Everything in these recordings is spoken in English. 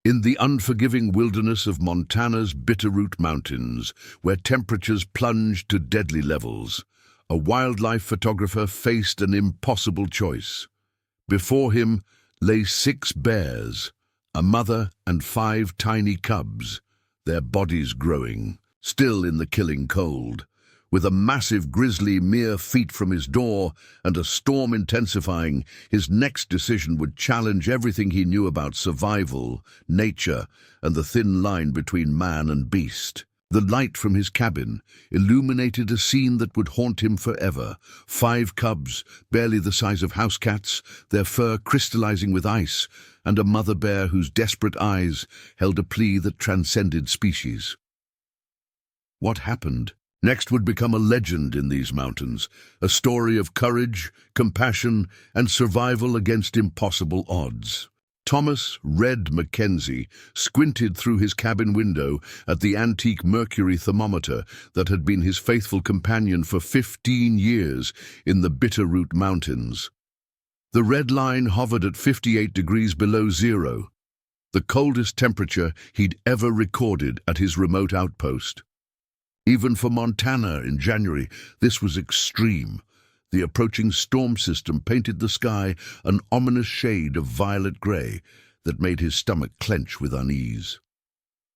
In the unforgiving wilderness of Montana's Bitterroot Mountains, where temperatures plunged to deadly levels, a wildlife photographer faced an impossible choice. Before him lay 6 bears, a mother and 5 tiny cubs, their bodies growing, still in the killing cold. With a massive grizzly mere feet from his door and a storm intensifying, his next decision would challenge everything he knew about survival, nature, and the thin line between man and beast. The light from his cabin illuminated a scene that would haunt him forever. 5 cubs, barely the size of housecats, their fur crystallizing with ice, and a mother bear whose desperate eyes held a plea that transcended species. What happened next would become a legend in these mountains, a story of courage, compassion, and survival against impossible odds. Thomas "Red" Mackenzie squinted through his cabin window at the antique mercury thermometer that had been his faithful companion for 15 years in the Bitterroot Mountains. The red line hovered at 58 degrees below zero, the coldest temperature he'd ever recorded at his remote outpost. Even for Montana in January, this was extreme. The approaching storm system painted the sky an ominous shade of violet gray that made his stomach clench with unease.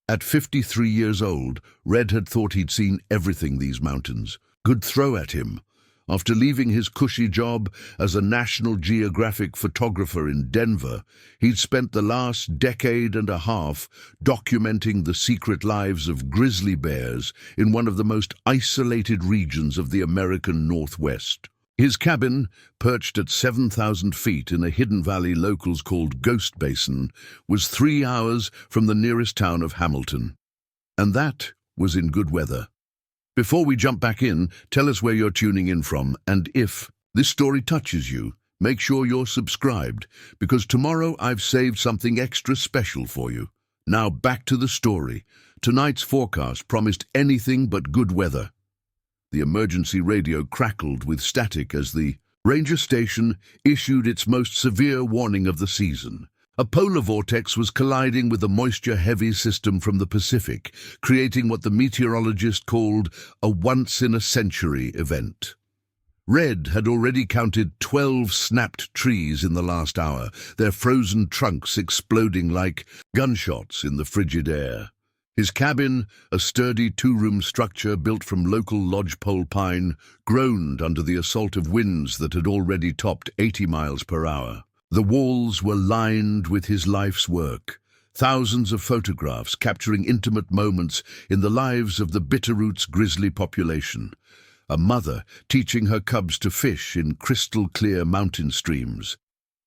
At 53 years old, Red had thought he'd seen everything these mountains could throw at him. After leaving his cushy job as a National Geographic photographer in Denver, he'd spent the last decade and a half documenting the secret lives of grizzly bears in one of the most isolated regions of the American Northwest. His cabin, perched at 7,000 feet in a hidden valley locals called Ghost Basin, was 3 hours from the nearest town of Hamilton. And that was in good weather. Before we jump back in, tell us where you're tuning in from, and if this story touches you, make sure you're subscribed, because tomorrow I've saved something extra special for you. Now back to the story. Tonight's forecast promised anything but good weather. The emergency radio crackled with static as the ranger station issued its most severe warning of the season. A polar vortex was colliding with a moisture-heavy system from the Pacific, creating what the meteorologist called a once-in-a-century event. Red had already counted 12 snapped trees in the last hour, their frozen trunks exploding like gunshots in the frigid air. His cabin, a sturdy 2-room structure built from local lodgepole pine, groaned under the assault of winds that had already topped 80 miles per hour. The walls were lined with his life's work, thousands of photographs capturing intimate moments in the lives of the Bitterroot's grizzly population. A mother teaching her cubs to fish in crystal-clear mountain streams.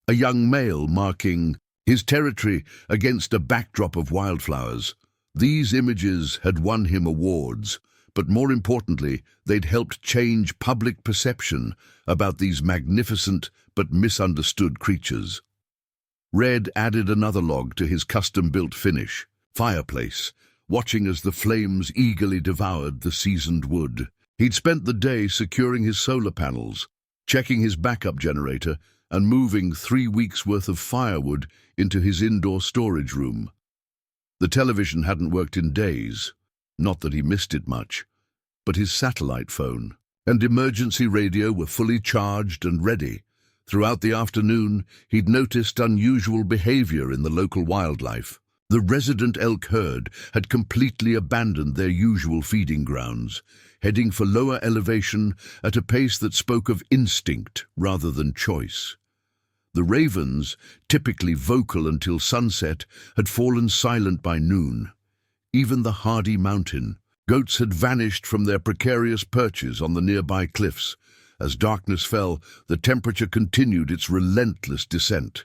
A young male marking his territory against a backdrop of wildflowers. These images had won him awards, but more importantly, they'd helped change public perception about these magnificent but misunderstood creatures. Red added another log to his custom-built finish, fireplace, watching as the flames eagerly devoured the seasoned wood. He'd spent the day securing his solar panels, checking his backup generator, and moving 3 weeks' worth of firewood into his indoor storage room. The television hadn't worked in days, not that he missed it much, but his satellite phone and emergency radio were fully charged and ready. Throughout the afternoon, he'd noticed unusual behavior in the local wildlife. The resident elk herd had completely abandoned their usual feeding grounds, heading for lower elevation at a pace that spoke of instinct rather than choice. The ravens, typically vocal until sunset, had fallen silent by noon. Even the hardy mountain goats had vanished from their precarious perches on the nearby cliffs. As darkness fell, the temperature continued its relentless descent.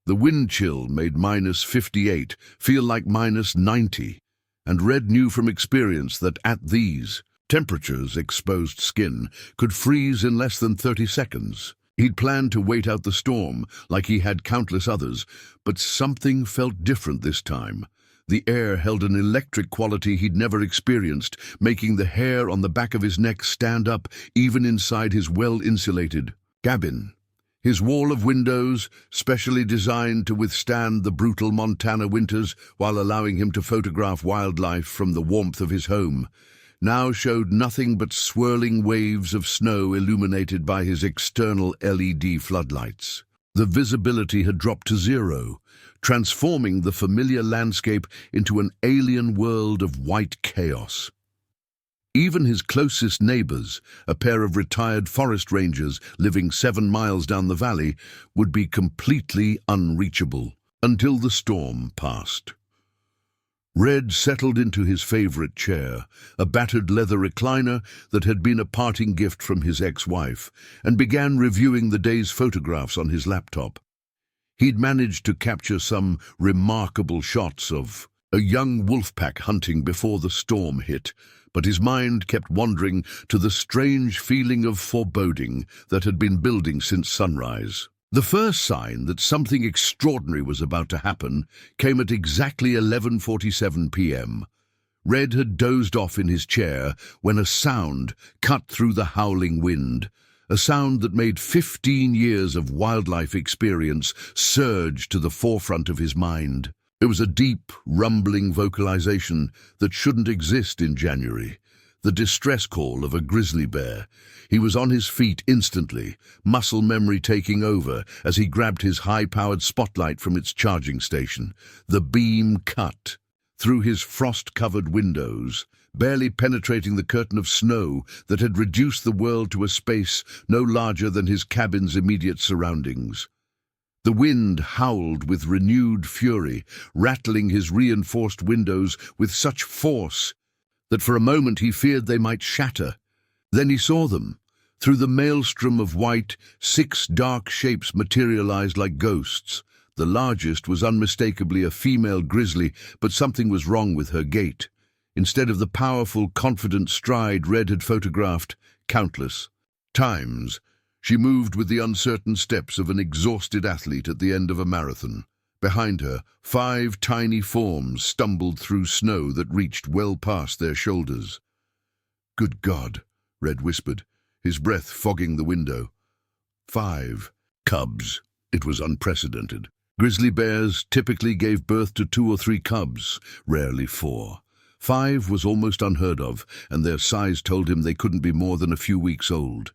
The wind chill made -58 feel like -90, and Red knew from experience that at these temperatures exposed skin could freeze in less than 30 seconds. He'd planned to wait out the storm, like he had countless others, but something felt different this time. The air held an electric quality he'd never experienced, making the hair on the back of his neck stand up even inside his well-insulated cabin. His wall of windows, specially designed to withstand the brutal Montana winters while allowing him to photograph wildlife from the warmth of his home, now showed nothing but swirling waves of snow illuminated by his external LED floodlights. The visibility had dropped to zero, transforming the familiar landscape into an alien world of white chaos. Even his closest neighbors, a pair of retired forest rangers living 7 miles down the valley, would be completely unreachable until the storm passed. Red settled into his favorite chair, a battered leather recliner that had been a parting gift from his ex-wife, and began reviewing the day's photographs on his laptop. He'd managed to capture some remarkable shots of a young wolf pack hunting before the storm hit, but his mind kept wandering to the strange feeling of foreboding that had been building since sunrise. The first sign that something extraordinary was about to happen came at exactly 11:47 p.m. Red had dozed off in his chair when a sound cut through the howling wind, a sound that made 15 years of wildlife experience surge to the forefront of his mind. It was a deep, rumbling vocalization that shouldn't exist in January, the distress call of a grizzly bear. He was on his feet instantly, muscle memory taking over as he grabbed his high-powered spotlight from its charging station. The beam cut through his frost-covered windows, barely penetrating the curtain of snow that had reduced the world to a space no larger than his cabin's immediate surroundings. The wind howled with renewed fury, rattling his reinforced windows with such force that for a moment he feared they might shatter. Then he saw them. Through the maelstrom of white, 6 dark shapes materialized like ghosts. The largest was unmistakably a female grizzly, but something was wrong with her gait. Instead of the powerful, confident stride Red had photographed countless times, she moved with the uncertain steps of an exhausted athlete at the end of a marathon. Behind her, 5 tiny forms stumbled through snow that reached well past their shoulders. "Good God," Red whispered, his breath fogging the window. 5 cubs. It was unprecedented. Grizzly bears typically gave birth to 2 or 3 cubs, rarely 4. 5 was almost unheard of, and their size told him they couldn't be more than a few weeks old.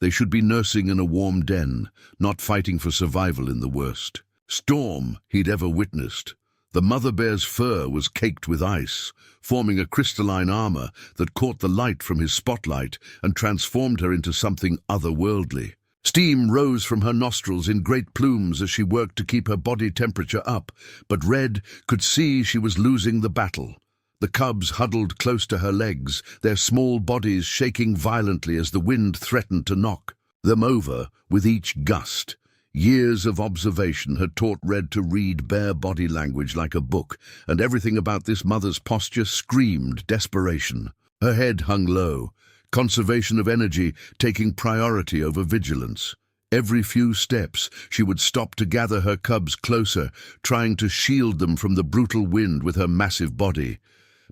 They should be nursing in a warm den, not fighting for survival in the worst storm he'd ever witnessed. The mother bear's fur was caked with ice, forming a crystalline armor that caught the light from his spotlight and transformed her into something otherworldly. Steam rose from her nostrils in great plumes as she worked to keep her body temperature up, but Red could see she was losing the battle. The cubs huddled close to her legs, their small bodies shaking violently as the wind threatened to knock them over with each gust. Years of observation had taught Red to read bare body language like a book, and everything about this mother's posture screamed desperation. Her head hung low, conservation of energy taking priority over vigilance. Every few steps, she would stop to gather her cubs closer, trying to shield them from the brutal wind with her massive body.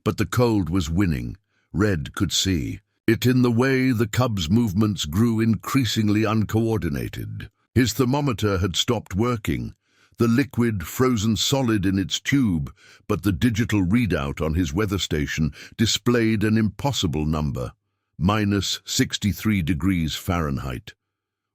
But the cold was winning. Red could see it in the way the cubs' movements grew increasingly uncoordinated. His thermometer had stopped working, the liquid frozen solid in its tube, but the digital readout on his weather station displayed an impossible number, -63 degrees Fahrenheit.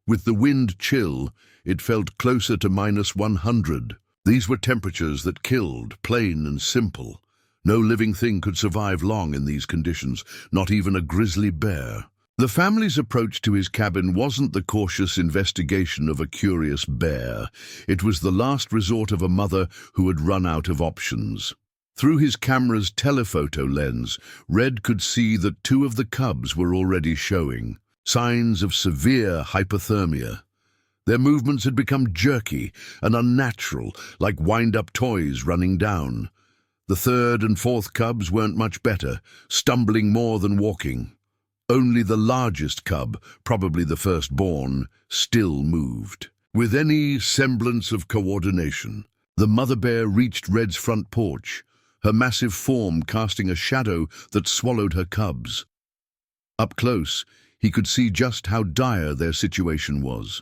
With the wind chill, it felt closer to -100. These were temperatures that killed, plain and simple. No living thing could survive long in these conditions, not even a grizzly bear. The family's approach to his cabin wasn't the cautious investigation of a curious bear. It was the last resort of a mother who had run out of options. Through his camera's telephoto lens, Red could see that 2 of the cubs were already showing signs of severe hypothermia. Their movements had become jerky and unnatural, like wind-up toys running down. The 3rd and 4th cubs weren't much better, stumbling more than walking. Only the largest cub, probably the firstborn, still moved. With any semblance of coordination, the mother bear reached Red's front porch, her massive form casting a shadow that swallowed her cubs. Up close, he could see just how dire their situation was.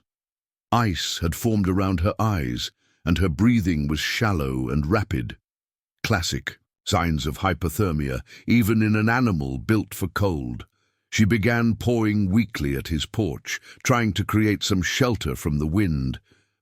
Ice had formed around her eyes, and her breathing was shallow and rapid. Classic signs of hypothermia, even in an animal built for cold. She began pawing weakly at his porch, trying to create some shelter from the wind,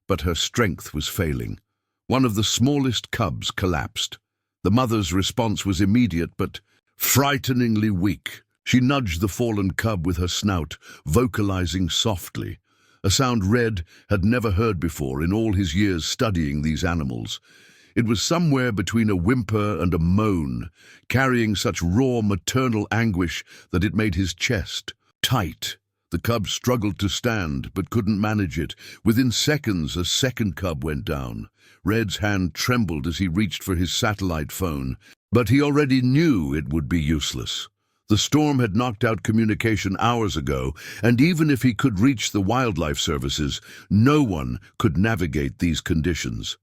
but her strength was failing. One of the smallest cubs collapsed. The mother's response was immediate, but frighteningly weak. She nudged the fallen cub with her snout, vocalizing softly, a sound Red had never heard before in all his years studying these animals. It was somewhere between a whimper and a moan, carrying such raw maternal anguish that it made his chest tight. The cub struggled to stand, but couldn't manage it. Within seconds, a second cub went down. Red's hand trembled as he reached for his satellite phone, but he already knew it would be useless. The storm had knocked out communication hours ago, and even if he could reach the wildlife services, no one could navigate these conditions.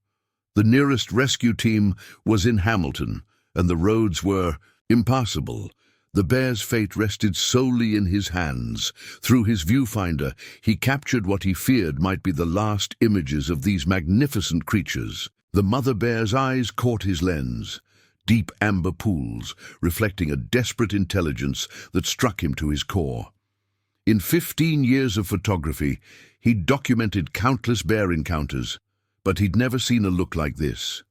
The nearest rescue team was in Hamilton, and the roads were impassable. The bear's fate rested solely in his hands. Through his viewfinder, he captured what he feared might be the last images of these magnificent creatures. The mother bear's eyes caught his lens, deep amber pools, reflecting a desperate intelligence that struck him to his core. In 15 years of photography, he'd documented countless bear encounters, but he'd never seen a look like this.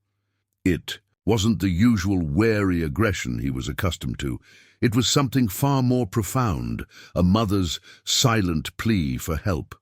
It wasn't the usual wary aggression he was accustomed to. It was something far more profound, a mother's silent plea for help.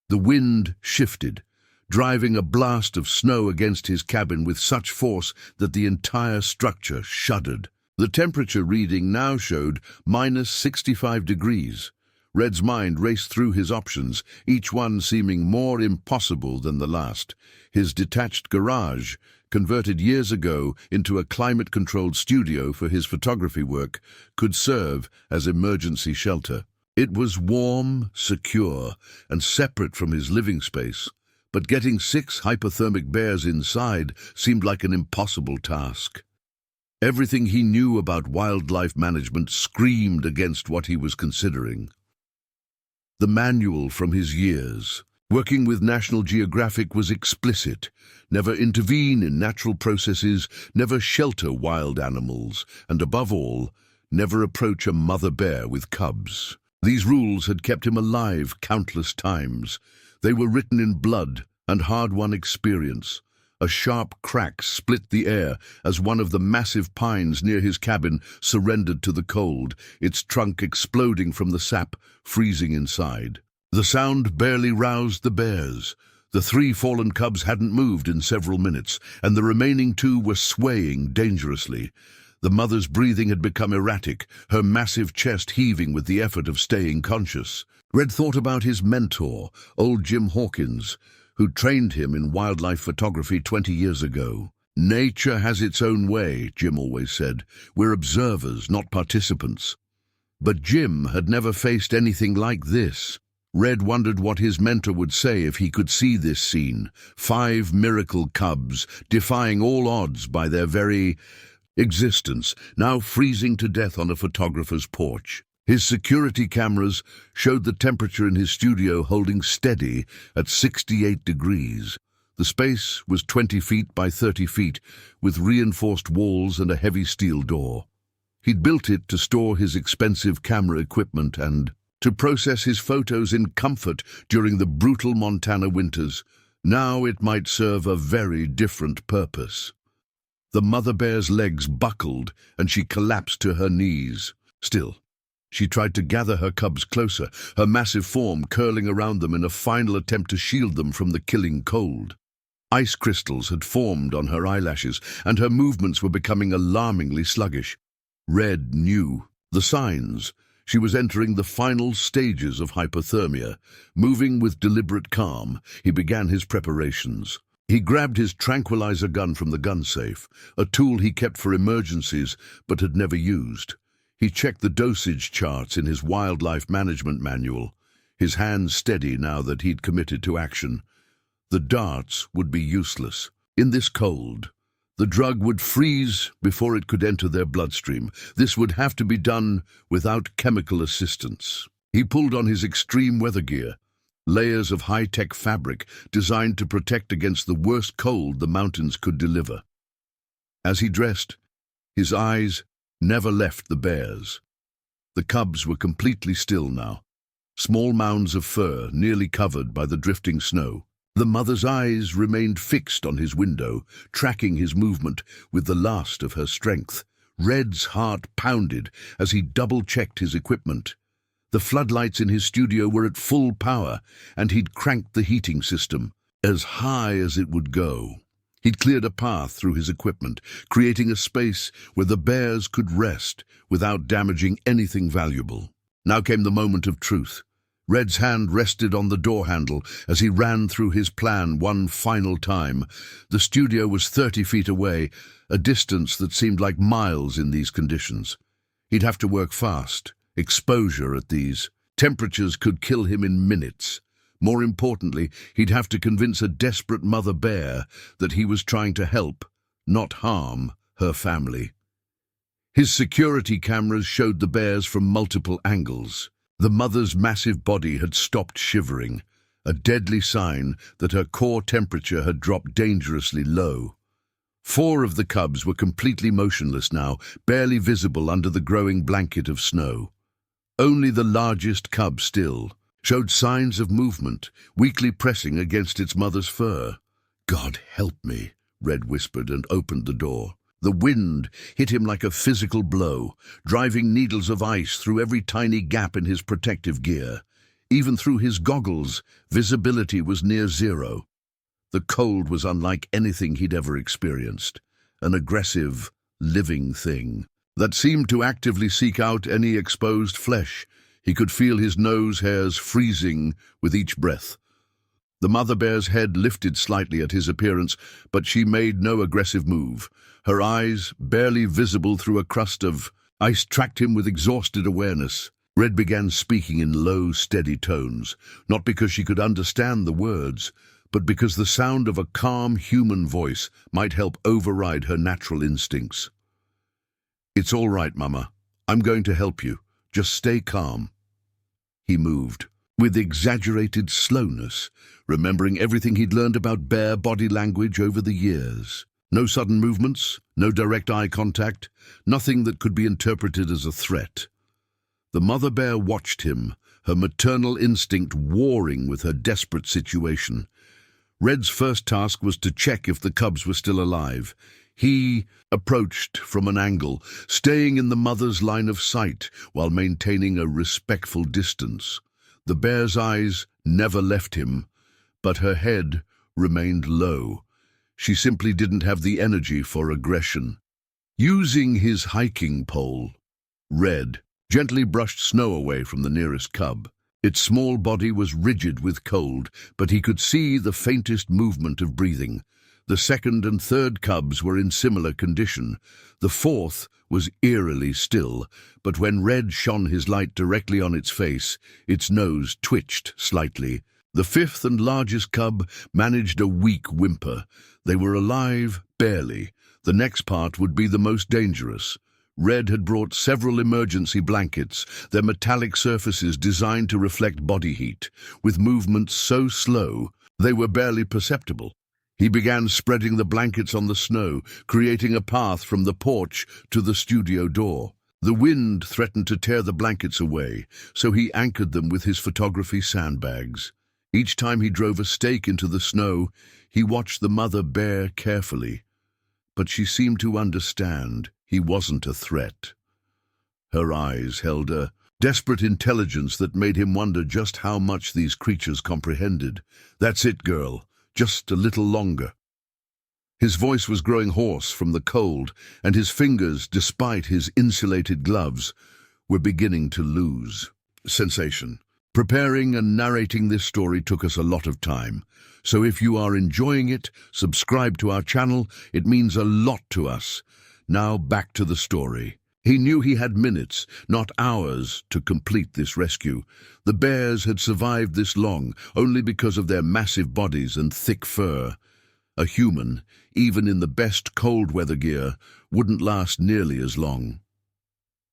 The wind shifted, driving a blast of snow against his cabin with such force that the entire structure shuddered. The temperature reading now showed -65 degrees. Red's mind raced through his options, each one seeming more impossible than the last. His detached garage, converted years ago into a climate-controlled studio for his photography work, could serve as emergency shelter. It was warm, secure, and separate from his living space, but getting 6 hypothermic bears inside seemed like an impossible task. Everything he knew about wildlife management screamed against what he was considering. The manual from his years, working with National Geographic, was explicit. Never intervene in natural processes, never shelter wild animals, and above all, never approach a mother bear with cubs. These rules had kept him alive countless times. They were written in blood and hard-won experience. A sharp crack split the air as one of the massive pines near his cabin surrendered to the cold, its trunk exploding from the sap, freezing inside. The sound barely roused the bears. The 3 fallen cubs hadn't moved in several minutes, and the remaining 2 were swaying dangerously. The mother's breathing had become erratic, her massive chest heaving with the effort of staying conscious. Red thought about his mentor, old Jim Hawkins, who trained him in wildlife photography 20 years ago. "Nature has its own way," Jim always said. "We're observers, not participants." But Jim had never faced anything like this. Red wondered what his mentor would say if he could see this scene. 5 miracle cubs, defying all odds by their very existence, now freezing to death on a photographer's porch. His security cameras showed the temperature in his studio holding steady at 68 degrees. The space was 20 feet by 30 feet, with reinforced walls and a heavy steel door. He'd built it to store his expensive camera equipment and to process his photos in comfort during the brutal Montana winters. Now it might serve a very different purpose. The mother bear's legs buckled, and she collapsed to her knees. Still, she tried to gather her cubs closer, her massive form curling around them in a final attempt to shield them from the killing cold. Ice crystals had formed on her eyelashes, and her movements were becoming alarmingly sluggish. Red knew the signs. She was entering the final stages of hypothermia. Moving with deliberate calm, he began his preparations. He grabbed his tranquilizer gun from the gun safe, a tool he kept for emergencies but had never used. He checked the dosage charts in his wildlife management manual, his hands steady now that he'd committed to action. The darts would be useless. In this cold, the drug would freeze before it could enter their bloodstream. This would have to be done without chemical assistance. He pulled on his extreme weather gear, layers of high-tech fabric designed to protect against the worst cold the mountains could deliver. As he dressed, his eyes never left the bears. The cubs were completely still now, small mounds of fur nearly covered by the drifting snow. The mother's eyes remained fixed on his window, tracking his movement with the last of her strength. Red's heart pounded as he double-checked his equipment. The floodlights in his studio were at full power, and he'd cranked the heating system as high as it would go. He'd cleared a path through his equipment, creating a space where the bears could rest without damaging anything valuable. Now came the moment of truth. Red's hand rested on the door handle as he ran through his plan one final time. The studio was 30 feet away, a distance that seemed like miles in these conditions. He'd have to work fast. Exposure at these temperatures could kill him in minutes. More importantly, he'd have to convince a desperate mother bear that he was trying to help, not harm, her family. His security cameras showed the bears from multiple angles. The mother's massive body had stopped shivering, a deadly sign that her core temperature had dropped dangerously low. 4 of the cubs were completely motionless now, barely visible under the growing blanket of snow. Only the largest cub still showed signs of movement, weakly pressing against its mother's fur. "God help me," Red whispered and opened the door. The wind hit him like a physical blow, driving needles of ice through every tiny gap in his protective gear. Even through his goggles, visibility was near zero. The cold was unlike anything he'd ever experienced, an aggressive, living thing that seemed to actively seek out any exposed flesh. He could feel his nose hairs freezing with each breath. The mother bear's head lifted slightly at his appearance, but she made no aggressive move. Her eyes, barely visible through a crust of ice, tracked him with exhausted awareness. Red began speaking in low, steady tones, not because she could understand the words, but because the sound of a calm human voice might help override her natural instincts. "It's all right, Mama. I'm going to help you. Just stay calm." He moved with exaggerated slowness, remembering everything he'd learned about bear body language over the years. No sudden movements, no direct eye contact, nothing that could be interpreted as a threat. The mother bear watched him, her maternal instinct warring with her desperate situation. Red's first task was to check if the cubs were still alive. He approached from an angle, staying in the mother's line of sight while maintaining a respectful distance. The bear's eyes never left him, but her head remained low. She simply didn't have the energy for aggression. Using his hiking pole, Red gently brushed snow away from the nearest cub. Its small body was rigid with cold, but he could see the faintest movement of breathing. The second and third cubs were in similar condition. The fourth was eerily still, but when Red shone his light directly on its face, its nose twitched slightly. The fifth and largest cub managed a weak whimper. They were alive, barely. The next part would be the most dangerous. Red had brought several emergency blankets, their metallic surfaces designed to reflect body heat, with movements so slow they were barely perceptible. He began spreading the blankets on the snow, creating a path from the porch to the studio door. The wind threatened to tear the blankets away, so he anchored them with his photography sandbags. Each time he drove a stake into the snow, he watched the mother bear carefully. But she seemed to understand he wasn't a threat. Her eyes held a desperate intelligence that made him wonder just how much these creatures comprehended. "That's it, girl. Just a little longer." His voice was growing hoarse from the cold, and his fingers, despite his insulated gloves, were beginning to lose sensation. Preparing and narrating this story took us a lot of time, so if you are enjoying it, subscribe to our channel. It means a lot to us. Now back to the story. He knew he had minutes, not hours, to complete this rescue. The bears had survived this long only because of their massive bodies and thick fur. A human, even in the best cold weather gear, wouldn't last nearly as long.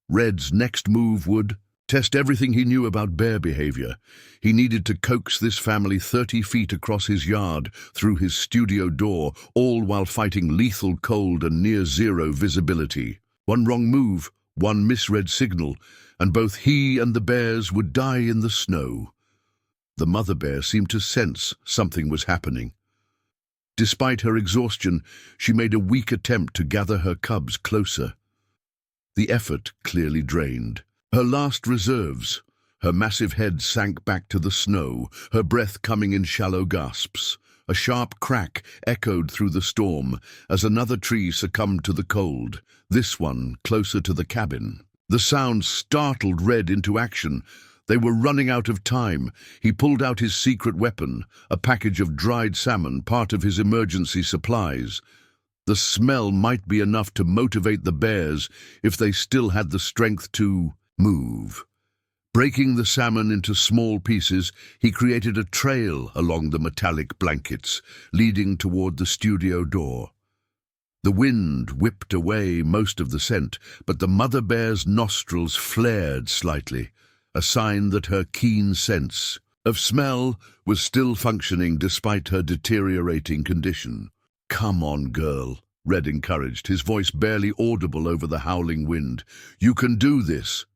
Red's next move would Test everything he knew about bear behavior. He needed to coax this family 30 feet across his yard through his studio door, all while fighting lethal cold and near-zero visibility. One wrong move, one misread signal, and both he and the bears would die in the snow. The mother bear seemed to sense something was happening. Despite her exhaustion, she made a weak attempt to gather her cubs closer. The effort clearly drained. Her last reserves. Her massive head sank back to the snow, her breath coming in shallow gasps. A sharp crack echoed through the storm as another tree succumbed to the cold, this one closer to the cabin. The sound startled Red into action. They were running out of time. He pulled out his secret weapon, a package of dried salmon, part of his emergency supplies. The smell might be enough to motivate the bears if they still had the strength to move. Breaking the salmon into small pieces, he created a trail along the metallic blankets, leading toward the studio door. The wind whipped away most of the scent, but the mother bear's nostrils flared slightly, a sign that her keen sense of smell was still functioning despite her deteriorating condition. "Come on, girl," Red encouraged, his voice barely audible over the howling wind. "You can do this."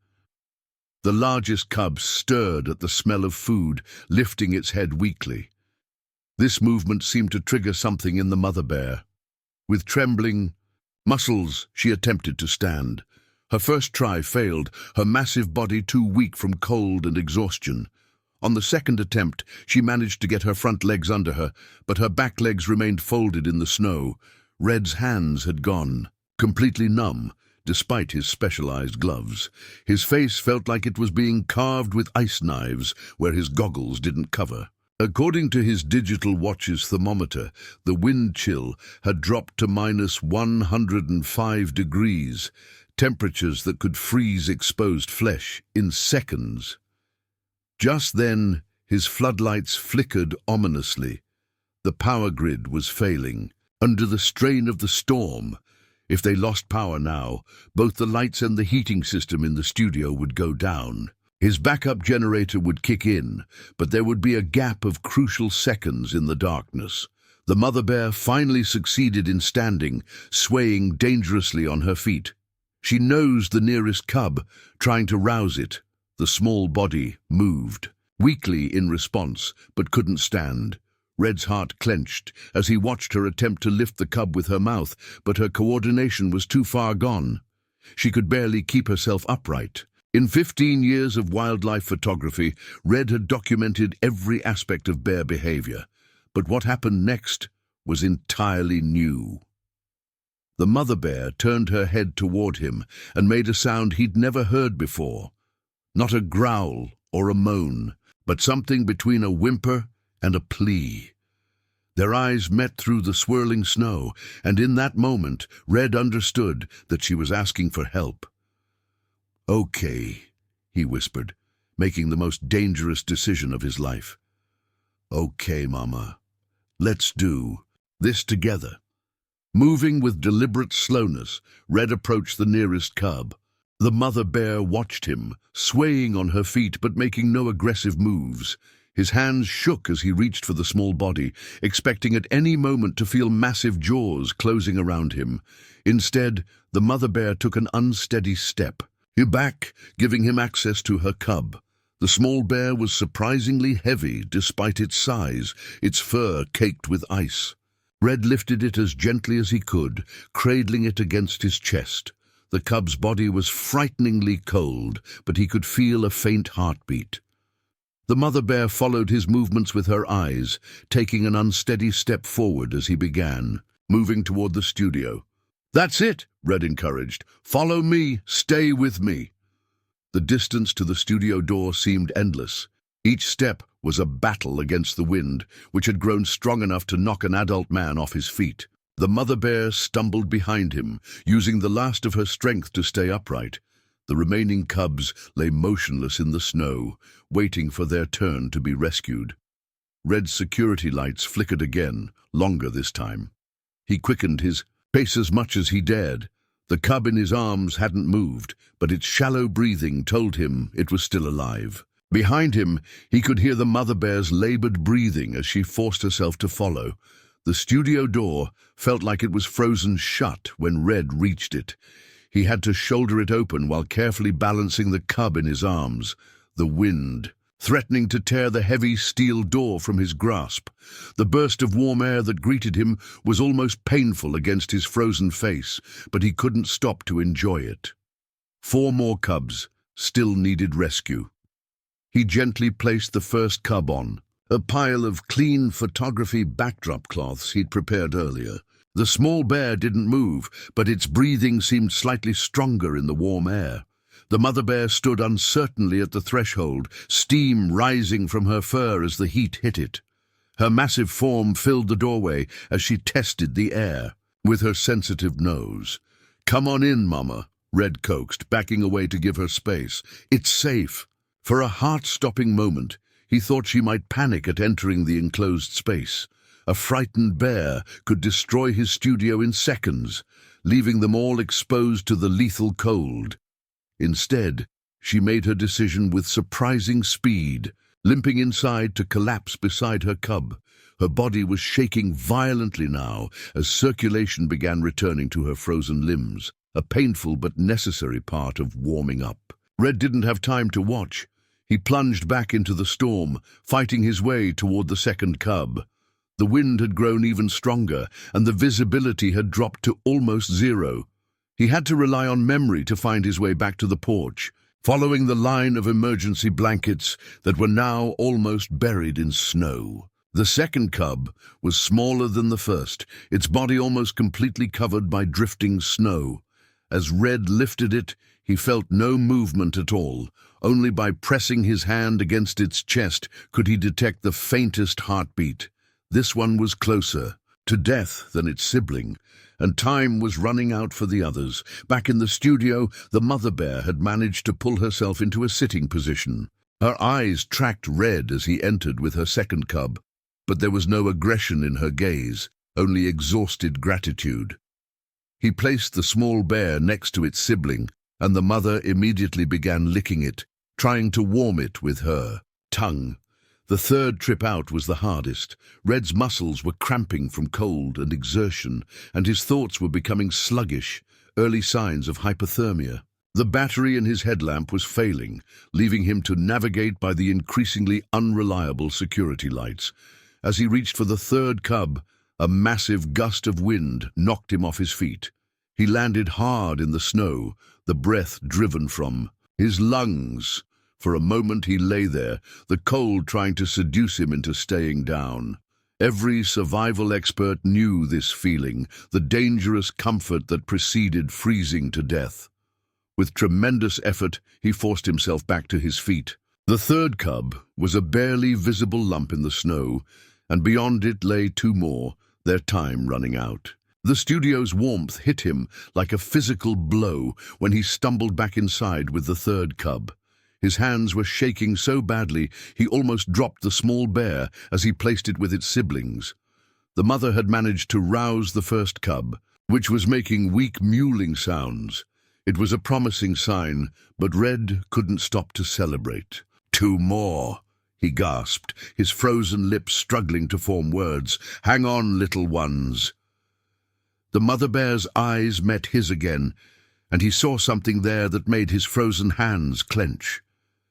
The largest cub stirred at the smell of food, lifting its head weakly. This movement seemed to trigger something in the mother bear. With trembling muscles, she attempted to stand. Her first try failed, her massive body too weak from cold and exhaustion. On the second attempt, she managed to get her front legs under her, but her back legs remained folded in the snow. Red's hands had gone, completely numb, despite his specialized gloves. His face felt like it was being carved with ice knives where his goggles didn't cover. According to his digital watch's thermometer, the wind chill had dropped to -105 degrees, temperatures that could freeze exposed flesh in seconds. Just then, his floodlights flickered ominously. The power grid was failing. Under the strain of the storm, if they lost power now, both the lights and the heating system in the studio would go down. His backup generator would kick in, but there would be a gap of crucial seconds in the darkness. The mother bear finally succeeded in standing, swaying dangerously on her feet. She nosed the nearest cub, trying to rouse it. The small body moved, weakly in response, but couldn't stand. Red's heart clenched as he watched her attempt to lift the cub with her mouth, but her coordination was too far gone. She could barely keep herself upright. In 15 years of wildlife photography, Red had documented every aspect of bear behavior. But what happened next was entirely new. The mother bear turned her head toward him and made a sound he'd never heard before. Not a growl or a moan, but something between a whimper and a plea. Their eyes met through the swirling snow, and in that moment, Red understood that she was asking for help. "Okay," he whispered, making the most dangerous decision of his life. "Okay, Mama. Let's do this together." Moving with deliberate slowness, Red approached the nearest cub. The mother bear watched him, swaying on her feet but making no aggressive moves. His hands shook as he reached for the small body, expecting at any moment to feel massive jaws closing around him. Instead, the mother bear took an unsteady step. Back, giving him access to her cub. The small bear was surprisingly heavy despite its size, its fur caked with ice. Red lifted it as gently as he could, cradling it against his chest. The cub's body was frighteningly cold, but he could feel a faint heartbeat. The mother bear followed his movements with her eyes, taking an unsteady step forward as he began, moving toward the studio. "That's it," Red encouraged. "Follow me, stay with me." The distance to the studio door seemed endless. Each step was a battle against the wind, which had grown strong enough to knock an adult man off his feet. The mother bear stumbled behind him, using the last of her strength to stay upright. The remaining cubs lay motionless in the snow, waiting for their turn to be rescued. Red's security lights flickered again, longer this time. He quickened his pace as much as he dared. The cub in his arms hadn't moved, but its shallow breathing told him it was still alive. Behind him, he could hear the mother bear's labored breathing as she forced herself to follow. The studio door felt like it was frozen shut when Red reached it. He had to shoulder it open while carefully balancing the cub in his arms. The wind, threatening to tear the heavy steel door from his grasp. The burst of warm air that greeted him was almost painful against his frozen face, but he couldn't stop to enjoy it. 4 more cubs still needed rescue. He gently placed the first cub on a pile of clean photography backdrop cloths he'd prepared earlier. The small bear didn't move, but its breathing seemed slightly stronger in the warm air. The mother bear stood uncertainly at the threshold, steam rising from her fur as the heat hit it. Her massive form filled the doorway as she tested the air with her sensitive nose. "Come on in, Mama," Red coaxed, backing away to give her space. "It's safe." For a heart-stopping moment, he thought she might panic at entering the enclosed space. A frightened bear could destroy his studio in seconds, leaving them all exposed to the lethal cold. Instead, she made her decision with surprising speed, limping inside to collapse beside her cub. Her body was shaking violently now as circulation began returning to her frozen limbs, a painful but necessary part of warming up. Red didn't have time to watch. He plunged back into the storm, fighting his way toward the second cub. The wind had grown even stronger, and the visibility had dropped to almost zero. He had to rely on memory to find his way back to the porch, following the line of emergency blankets that were now almost buried in snow. The second cub was smaller than the first, its body almost completely covered by drifting snow. As Red lifted it, he felt no movement at all. Only by pressing his hand against its chest could he detect the faintest heartbeat. This one was closer to death than its sibling, and time was running out for the others. Back in the studio, the mother bear had managed to pull herself into a sitting position. Her eyes tracked Red as he entered with her second cub, but there was no aggression in her gaze, only exhausted gratitude. He placed the small bear next to its sibling, and the mother immediately began licking it, trying to warm it with her tongue. The third trip out was the hardest. Red's muscles were cramping from cold and exertion, and his thoughts were becoming sluggish, early signs of hypothermia. The battery in his headlamp was failing, leaving him to navigate by the increasingly unreliable security lights. As he reached for the third cub, a massive gust of wind knocked him off his feet. He landed hard in the snow, the breath driven from his lungs. For a moment he lay there, the cold trying to seduce him into staying down. Every survival expert knew this feeling, the dangerous comfort that preceded freezing to death. With tremendous effort, he forced himself back to his feet. The third cub was a barely visible lump in the snow, and beyond it lay 2 more, their time running out. The studio's warmth hit him like a physical blow when he stumbled back inside with the third cub. His hands were shaking so badly he almost dropped the small bear as he placed it with its siblings. The mother had managed to rouse the first cub, which was making weak mewling sounds. It was a promising sign, but Red couldn't stop to celebrate. 2 more, he gasped, his frozen lips struggling to form words. "Hang on, little ones." The mother bear's eyes met his again, and he saw something there that made his frozen hands clench.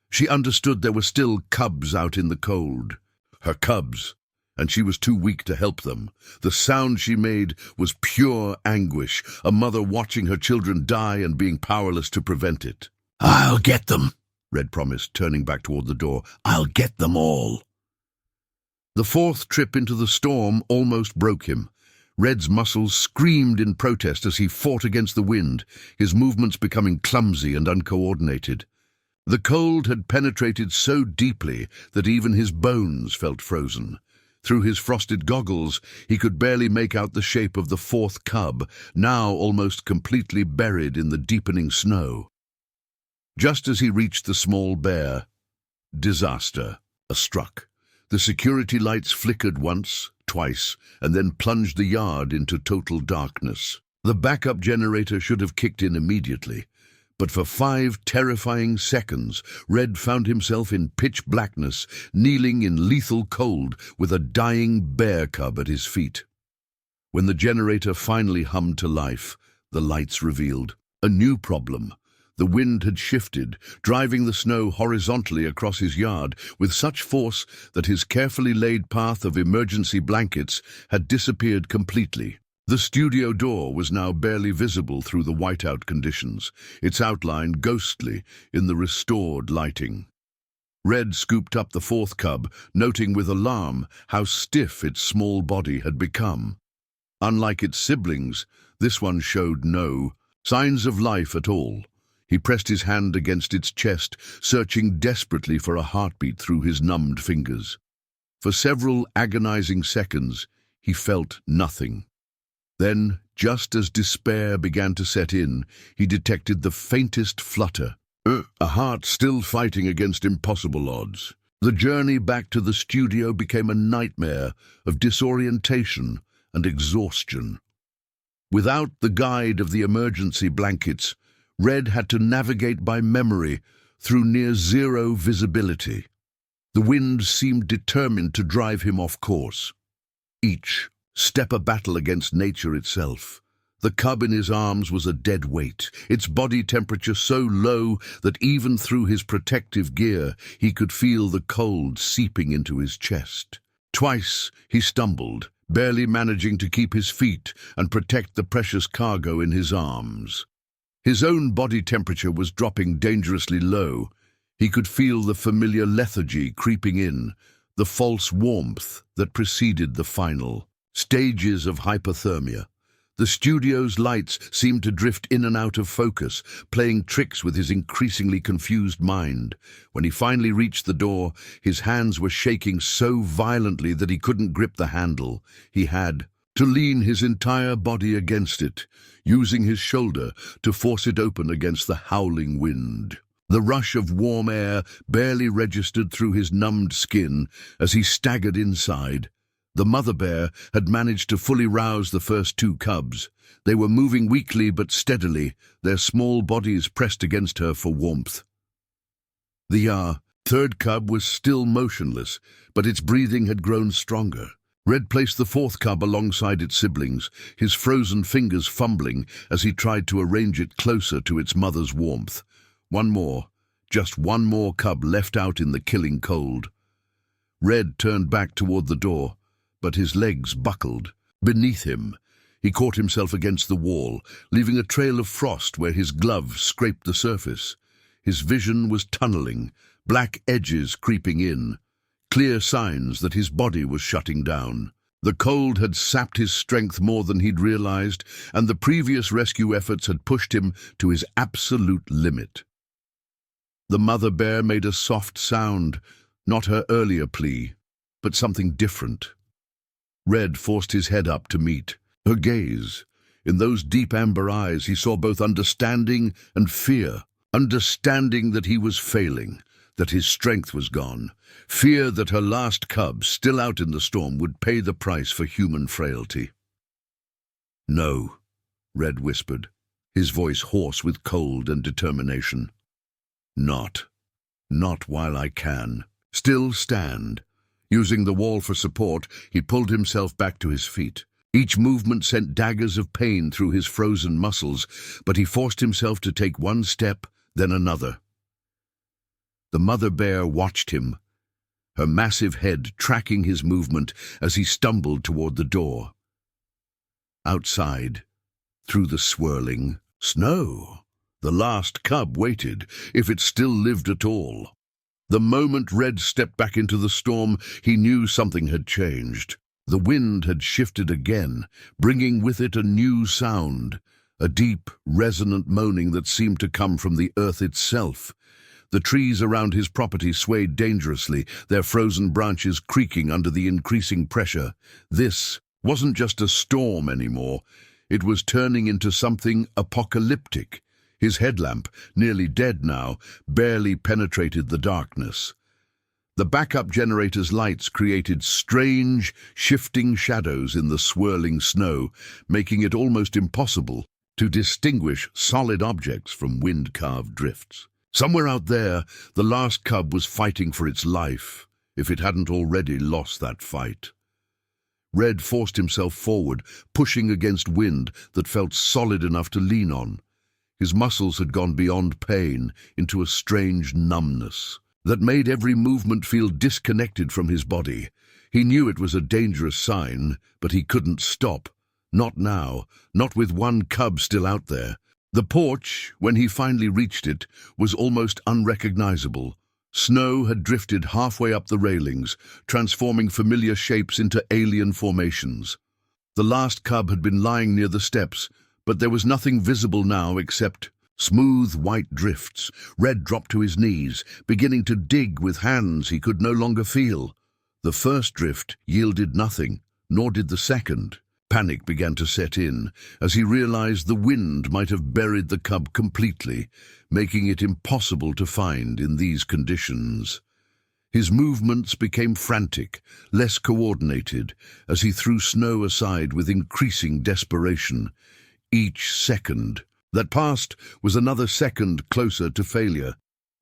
She understood there were still cubs out in the cold. Her cubs, and she was too weak to help them. The sound she made was pure anguish, a mother watching her children die and being powerless to prevent it. "I'll get them," Red promised, turning back toward the door. "I'll get them all." The 4th trip into the storm almost broke him. Red's muscles screamed in protest as he fought against the wind, his movements becoming clumsy and uncoordinated. The cold had penetrated so deeply that even his bones felt frozen. Through his frosted goggles, he could barely make out the shape of the 4th cub, now almost completely buried in the deepening snow. Just as he reached the small bear, disaster struck. The security lights flickered once, twice, and then plunged the yard into total darkness. The backup generator should have kicked in immediately, but for 5 terrifying seconds, Red found himself in pitch blackness, kneeling in lethal cold with a dying bear cub at his feet. When the generator finally hummed to life, the lights revealed a new problem. The wind had shifted, driving the snow horizontally across his yard with such force that his carefully laid path of emergency blankets had disappeared completely. The studio door was now barely visible through the whiteout conditions, its outline ghostly in the restored lighting. Red scooped up the 4th cub, noting with alarm how stiff its small body had become. Unlike its siblings, this one showed no signs of life at all. He pressed his hand against its chest, searching desperately for a heartbeat through his numbed fingers. For several agonizing seconds, he felt nothing. Then, just as despair began to set in, he detected the faintest flutter, a heart still fighting against impossible odds. The journey back to the studio became a nightmare of disorientation and exhaustion. Without the guide of the emergency blankets, Red had to navigate by memory through near-zero visibility. The wind seemed determined to drive him off course. Each step a battle against nature itself. The cub in his arms was a dead weight, its body temperature so low that even through his protective gear he could feel the cold seeping into his chest. Twice he stumbled, barely managing to keep his feet and protect the precious cargo in his arms. His own body temperature was dropping dangerously low. He could feel the familiar lethargy creeping in, the false warmth that preceded the final stages of hypothermia. The studio's lights seemed to drift in and out of focus, playing tricks with his increasingly confused mind. When he finally reached the door, his hands were shaking so violently that he couldn't grip the handle. He had to lean his entire body against it, using his shoulder to force it open against the howling wind. The rush of warm air barely registered through his numbed skin as he staggered inside. The mother bear had managed to fully rouse the first 2 cubs. They were moving weakly but steadily, their small bodies pressed against her for warmth. The 3rd cub was still motionless, but its breathing had grown stronger. Red placed the 4th cub alongside its siblings, his frozen fingers fumbling as he tried to arrange it closer to its mother's warmth. Just one more cub left out in the killing cold. Red turned back toward the door, but his legs buckled. Beneath him, he caught himself against the wall, leaving a trail of frost where his glove scraped the surface. His vision was tunneling, black edges creeping in, clear signs that his body was shutting down. The cold had sapped his strength more than he'd realized, and the previous rescue efforts had pushed him to his absolute limit. The mother bear made a soft sound, not her earlier plea, but something different. Red forced his head up to meet her gaze. In those deep amber eyes he saw both understanding and fear. Understanding that he was failing, that his strength was gone. Fear that her last cub, still out in the storm, would pay the price for human frailty. "No," Red whispered, his voice hoarse with cold and determination. Not while I can. Still stand." Using the wall for support, he pulled himself back to his feet. Each movement sent daggers of pain through his frozen muscles, but he forced himself to take one step, then another. The mother bear watched him, her massive head tracking his movement as he stumbled toward the door. Outside, through the swirling snow, the last cub waited, if it still lived at all. The moment Red stepped back into the storm, he knew something had changed. The wind had shifted again, bringing with it a new sound, a deep, resonant moaning that seemed to come from the earth itself. The trees around his property swayed dangerously, their frozen branches creaking under the increasing pressure. This wasn't just a storm anymore. It was turning into something apocalyptic. His headlamp, nearly dead now, barely penetrated the darkness. The backup generator's lights created strange, shifting shadows in the swirling snow, making it almost impossible to distinguish solid objects from wind-carved drifts. Somewhere out there, the last cub was fighting for its life, if it hadn't already lost that fight. Red forced himself forward, pushing against wind that felt solid enough to lean on. His muscles had gone beyond pain into a strange numbness that made every movement feel disconnected from his body. He knew it was a dangerous sign, but he couldn't stop. Not now, not with one cub still out there. The porch, when he finally reached it, was almost unrecognizable. Snow had drifted halfway up the railings, transforming familiar shapes into alien formations. The last cub had been lying near the steps, but there was nothing visible now except smooth white drifts. Red dropped to his knees, beginning to dig with hands he could no longer feel. The first drift yielded nothing, nor did the second. Panic began to set in as he realized the wind might have buried the cub completely, making it impossible to find in these conditions. His movements became frantic, less coordinated, as he threw snow aside with increasing desperation. Each second that passed was another second closer to failure.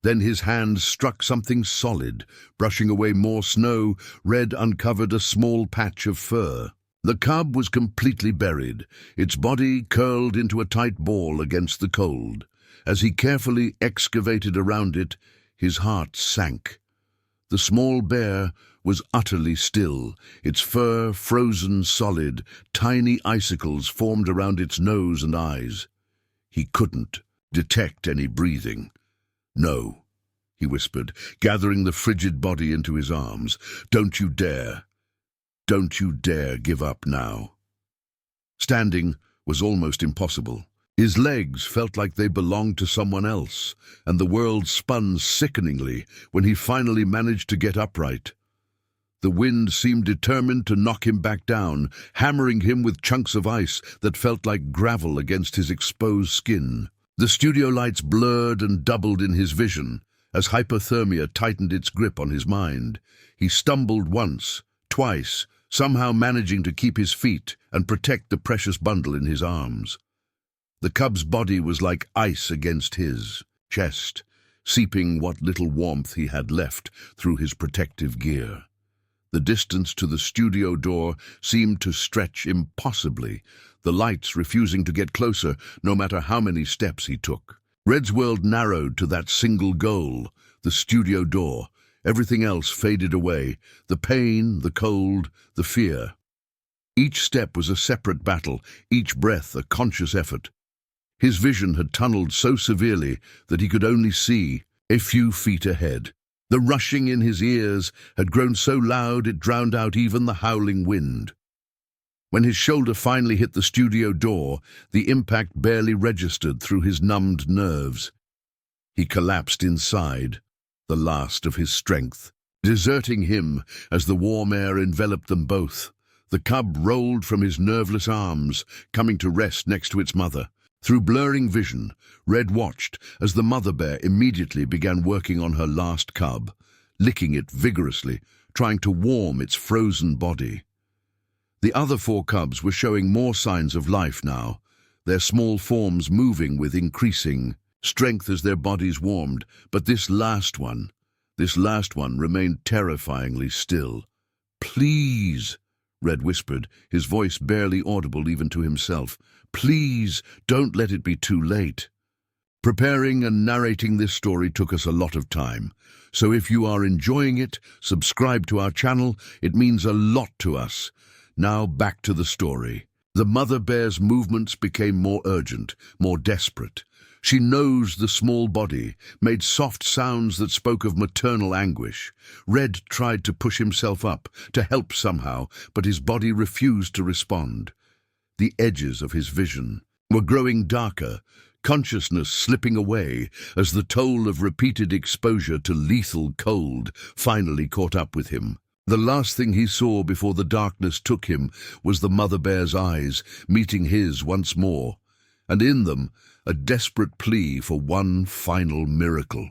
Then his hand struck something solid. Brushing away more snow, Red uncovered a small patch of fur. The cub was completely buried, its body curled into a tight ball against the cold. As he carefully excavated around it, his heart sank. The small bear was utterly still, its fur frozen solid. Tiny icicles formed around its nose and eyes. He couldn't detect any breathing. "No," he whispered, gathering the frigid body into his arms. "Don't you dare. Don't you dare give up now." Standing was almost impossible. His legs felt like they belonged to someone else, and the world spun sickeningly when he finally managed to get upright. The wind seemed determined to knock him back down, hammering him with chunks of ice that felt like gravel against his exposed skin. The studio lights blurred and doubled in his vision as hypothermia tightened its grip on his mind. He stumbled once, twice, somehow managing to keep his feet and protect the precious bundle in his arms. The cub's body was like ice against his chest, seeping what little warmth he had left through his protective gear. The distance to the studio door seemed to stretch impossibly, the lights refusing to get closer no matter how many steps he took. Red's world narrowed to that single goal, the studio door. Everything else faded away, the pain, the cold, the fear. Each step was a separate battle, each breath a conscious effort. His vision had tunneled so severely that he could only see a few feet ahead. The rushing in his ears had grown so loud it drowned out even the howling wind. When his shoulder finally hit the studio door, the impact barely registered through his numbed nerves. He collapsed inside, the last of his strength, deserting him as the warm air enveloped them both. The cub rolled from his nerveless arms, coming to rest next to its mother. Through blurring vision, Red watched as the mother bear immediately began working on her last cub, licking it vigorously, trying to warm its frozen body. The other 4 cubs were showing more signs of life now, their small forms moving with increasing strength as their bodies warmed, but this last one remained terrifyingly still. "Please," Red whispered, his voice barely audible even to himself. "Please, don't let it be too late." Preparing and narrating this story took us a lot of time, so if you are enjoying it, subscribe to our channel. It means a lot to us. Now back to the story. The mother bear's movements became more urgent, more desperate. She nosed the small body, made soft sounds that spoke of maternal anguish. Red tried to push himself up, to help somehow, but his body refused to respond. The edges of his vision were growing darker, consciousness slipping away as the toll of repeated exposure to lethal cold finally caught up with him. The last thing he saw before the darkness took him was the mother bear's eyes meeting his once more, and in them a desperate plea for one final miracle.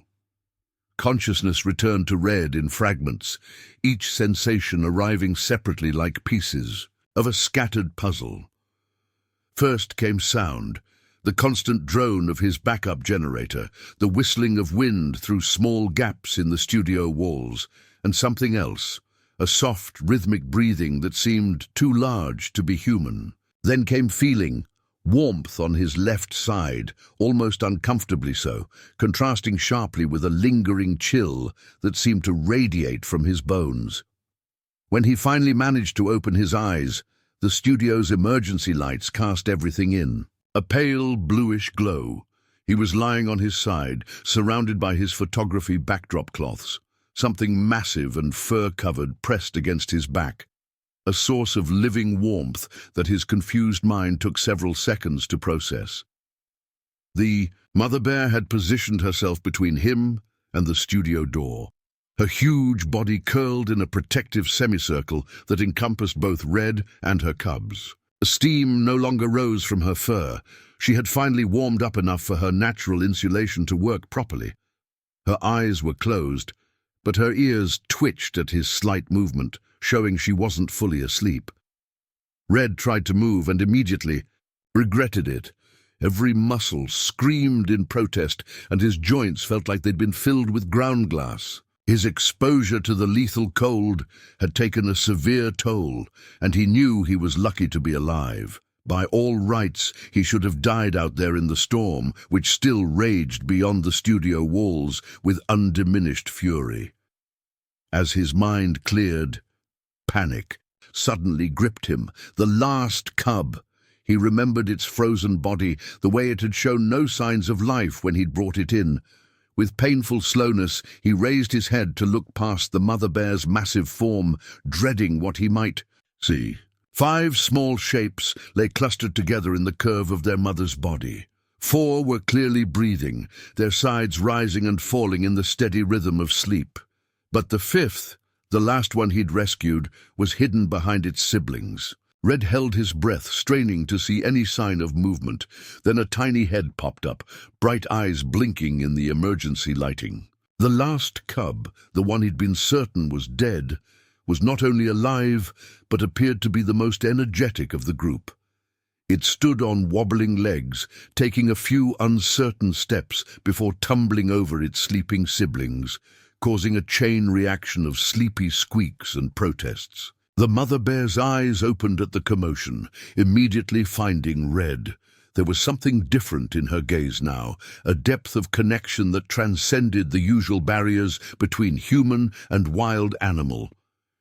Consciousness returned to Red in fragments, each sensation arriving separately like pieces of a scattered puzzle. First came sound, the constant drone of his backup generator, the whistling of wind through small gaps in the studio walls, and something else, a soft, rhythmic breathing that seemed too large to be human. Then came feeling, warmth on his left side, almost uncomfortably so, contrasting sharply with a lingering chill that seemed to radiate from his bones. When he finally managed to open his eyes, the studio's emergency lights cast everything in. A pale, bluish glow. He was lying on his side, surrounded by his photography backdrop cloths, something massive and fur-covered pressed against his back, a source of living warmth that his confused mind took several seconds to process. The mother bear had positioned herself between him and the studio door. Her huge body curled in a protective semicircle that encompassed both Red and her cubs. Steam no longer rose from her fur. She had finally warmed up enough for her natural insulation to work properly. Her eyes were closed, but her ears twitched at his slight movement, showing she wasn't fully asleep. Red tried to move and immediately regretted it. Every muscle screamed in protest, and his joints felt like they'd been filled with ground glass. His exposure to the lethal cold had taken a severe toll, and he knew he was lucky to be alive. By all rights, he should have died out there in the storm, which still raged beyond the studio walls with undiminished fury. As his mind cleared, panic suddenly gripped him. The last cub. He remembered its frozen body, the way it had shown no signs of life when he'd brought it in. With painful slowness, he raised his head to look past the mother bear's massive form, dreading what he might see. 5 small shapes lay clustered together in the curve of their mother's body. 4 were clearly breathing, their sides rising and falling in the steady rhythm of sleep. But the 5th, the last one he'd rescued, was hidden behind its siblings. Red held his breath, straining to see any sign of movement. Then a tiny head popped up, bright eyes blinking in the emergency lighting. The last cub, the one he'd been certain was dead, was not only alive, but appeared to be the most energetic of the group. It stood on wobbling legs, taking a few uncertain steps before tumbling over its sleeping siblings, causing a chain reaction of sleepy squeaks and protests. The mother bear's eyes opened at the commotion, immediately finding Red. There was something different in her gaze now, a depth of connection that transcended the usual barriers between human and wild animal.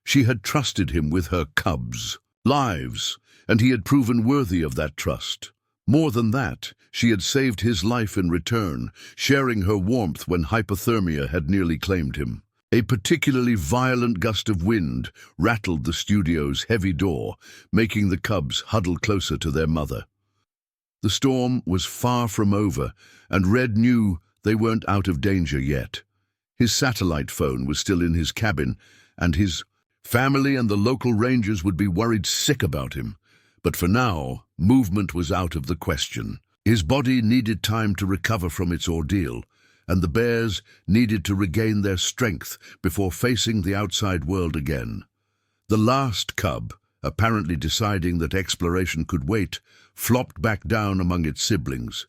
She had trusted him with her cubs' lives, and he had proven worthy of that trust. More than that, she had saved his life in return, sharing her warmth when hypothermia had nearly claimed him. A particularly violent gust of wind rattled the studio's heavy door, making the cubs huddle closer to their mother. The storm was far from over, and Red knew they weren't out of danger yet. His satellite phone was still in his cabin, and his family and the local rangers would be worried sick about him. But for now, movement was out of the question. His body needed time to recover from its ordeal, and the bears needed to regain their strength before facing the outside world again. The last cub, apparently deciding that exploration could wait, flopped back down among its siblings.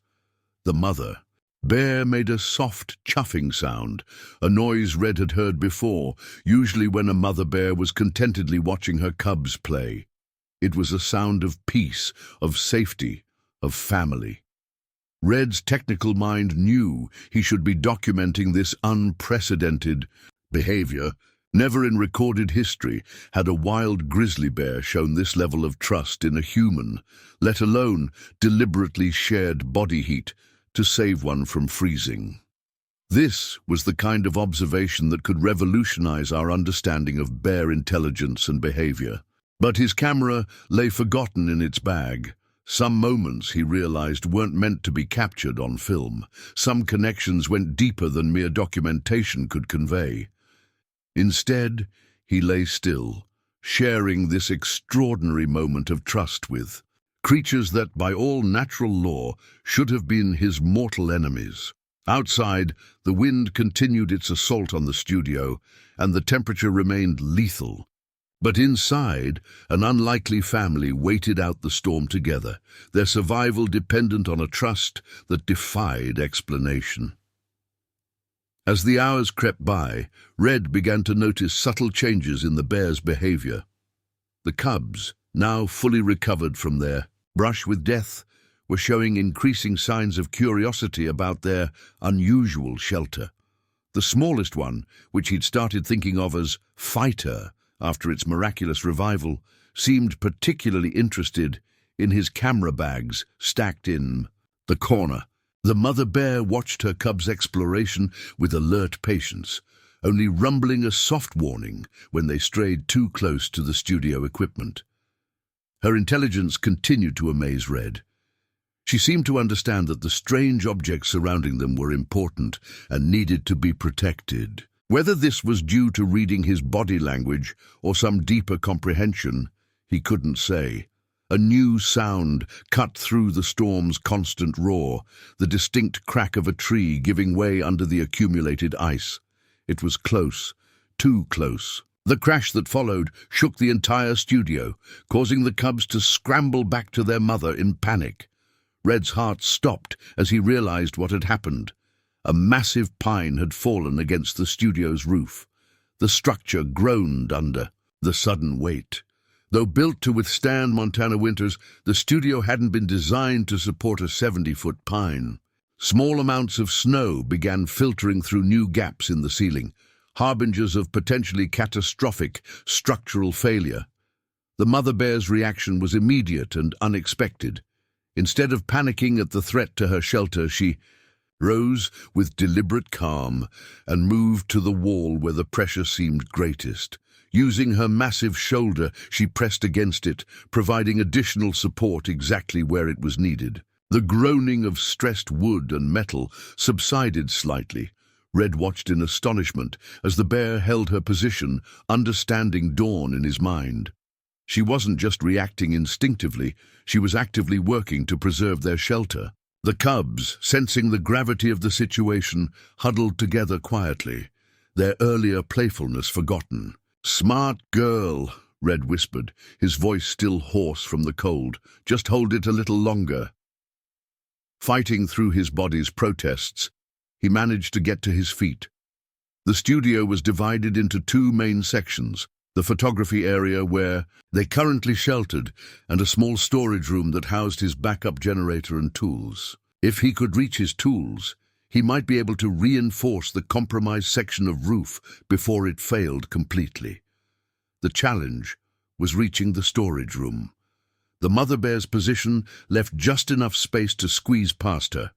The mother bear made a soft chuffing sound, a noise Red had heard before, usually when a mother bear was contentedly watching her cubs play. It was a sound of peace, of safety, of family. Red's technical mind knew he should be documenting this unprecedented behavior. Never in recorded history had a wild grizzly bear shown this level of trust in a human, let alone deliberately shared body heat to save one from freezing. This was the kind of observation that could revolutionize our understanding of bear intelligence and behavior. But his camera lay forgotten in its bag. Some moments, he realized, weren't meant to be captured on film. Some connections went deeper than mere documentation could convey. Instead, he lay still, sharing this extraordinary moment of trust with creatures that, by all natural law, should have been his mortal enemies. Outside, the wind continued its assault on the studio, and the temperature remained lethal. But inside, an unlikely family waited out the storm together, their survival dependent on a trust that defied explanation. As the hours crept by, Red began to notice subtle changes in the bear's behavior. The cubs, now fully recovered from their brush with death, were showing increasing signs of curiosity about their unusual shelter. The smallest one, which he'd started thinking of as Fighter after its miraculous revival, seemed particularly interested in his camera bags stacked in the corner. The mother bear watched her cub's exploration with alert patience, only rumbling a soft warning when they strayed too close to the studio equipment. Her intelligence continued to amaze Red. She seemed to understand that the strange objects surrounding them were important and needed to be protected. Whether this was due to reading his body language or some deeper comprehension, he couldn't say. A new sound cut through the storm's constant roar, the distinct crack of a tree giving way under the accumulated ice. It was close, too close. The crash that followed shook the entire studio, causing the cubs to scramble back to their mother in panic. Red's heart stopped as he realized what had happened. A massive pine had fallen against the studio's roof. The structure groaned under the sudden weight. Though built to withstand Montana winters, the studio hadn't been designed to support a 70-foot pine. Small amounts of snow began filtering through new gaps in the ceiling, harbingers of potentially catastrophic structural failure. The mother bear's reaction was immediate and unexpected. Instead of panicking at the threat to her shelter, she rose with deliberate calm and moved to the wall where the pressure seemed greatest. Using her massive shoulder, she pressed against it, providing additional support exactly where it was needed. The groaning of stressed wood and metal subsided slightly. Red watched in astonishment as the bear held her position, understanding dawn in his mind. She wasn't just reacting instinctively, she was actively working to preserve their shelter. The cubs, sensing the gravity of the situation, huddled together quietly, their earlier playfulness forgotten. "Smart girl," Red whispered, his voice still hoarse from the cold. "Just hold it a little longer." Fighting through his body's protests, he managed to get to his feet. The studio was divided into two main sections, the photography area where they currently sheltered, and a small storage room that housed his backup generator and tools. If he could reach his tools, he might be able to reinforce the compromised section of roof before it failed completely. The challenge was reaching the storage room. The mother bear's position left just enough space to squeeze past her,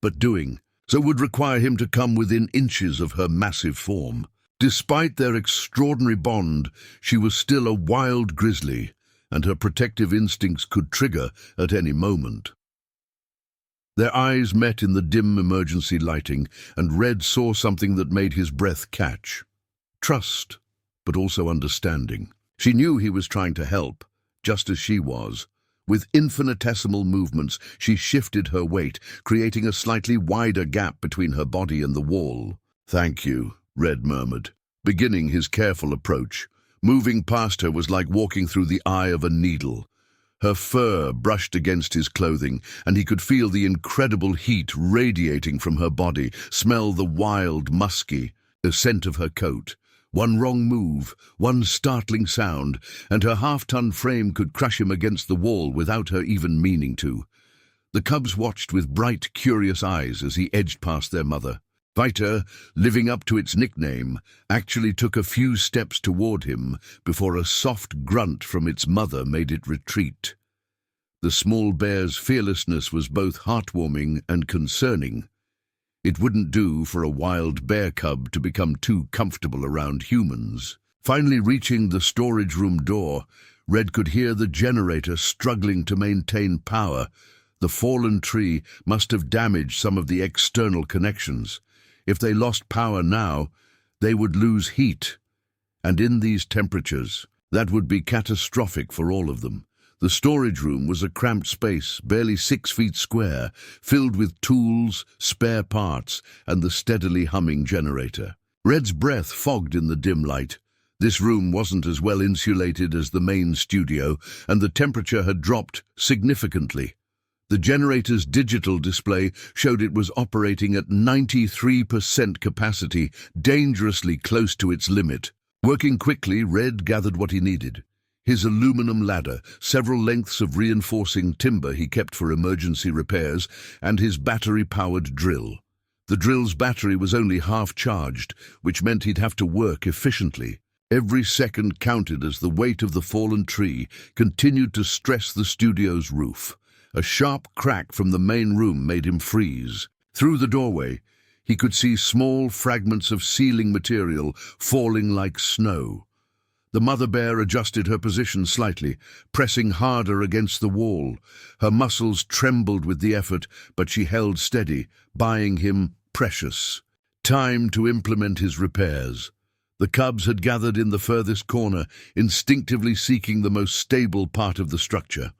but doing so would require him to come within inches of her massive form. Despite their extraordinary bond, she was still a wild grizzly, and her protective instincts could trigger at any moment. Their eyes met in the dim emergency lighting, and Red saw something that made his breath catch. Trust, but also understanding. She knew he was trying to help, just as she was. With infinitesimal movements, she shifted her weight, creating a slightly wider gap between her body and the wall. "Thank you," Red murmured, beginning his careful approach. Moving past her was like walking through the eye of a needle. Her fur brushed against his clothing, and he could feel the incredible heat radiating from her body, smell the wild, musky scent of her coat. One wrong move, one startling sound, and her half-ton frame could crush him against the wall without her even meaning to. The cubs watched with bright, curious eyes as he edged past their mother. Fighter, living up to its nickname, actually took a few steps toward him before a soft grunt from its mother made it retreat. The small bear's fearlessness was both heartwarming and concerning. It wouldn't do for a wild bear cub to become too comfortable around humans. Finally reaching the storage room door, Red could hear the generator struggling to maintain power. The fallen tree must have damaged some of the external connections. If they lost power now, they would lose heat. And in these temperatures, that would be catastrophic for all of them. The storage room was a cramped space, barely 6 feet square, filled with tools, spare parts, and the steadily humming generator. Red's breath fogged in the dim light. This room wasn't as well insulated as the main studio, and the temperature had dropped significantly. The generator's digital display showed it was operating at 93% capacity, dangerously close to its limit. Working quickly, Red gathered what he needed. His aluminum ladder, several lengths of reinforcing timber he kept for emergency repairs, and his battery-powered drill. The drill's battery was only half charged, which meant he'd have to work efficiently. Every second counted as the weight of the fallen tree continued to stress the studio's roof. A sharp crack from the main room made him freeze. Through the doorway, he could see small fragments of ceiling material falling like snow. The mother bear adjusted her position slightly, pressing harder against the wall. Her muscles trembled with the effort, but she held steady, buying him precious time to implement his repairs. The cubs had gathered in the furthest corner, instinctively seeking the most stable part of the structure.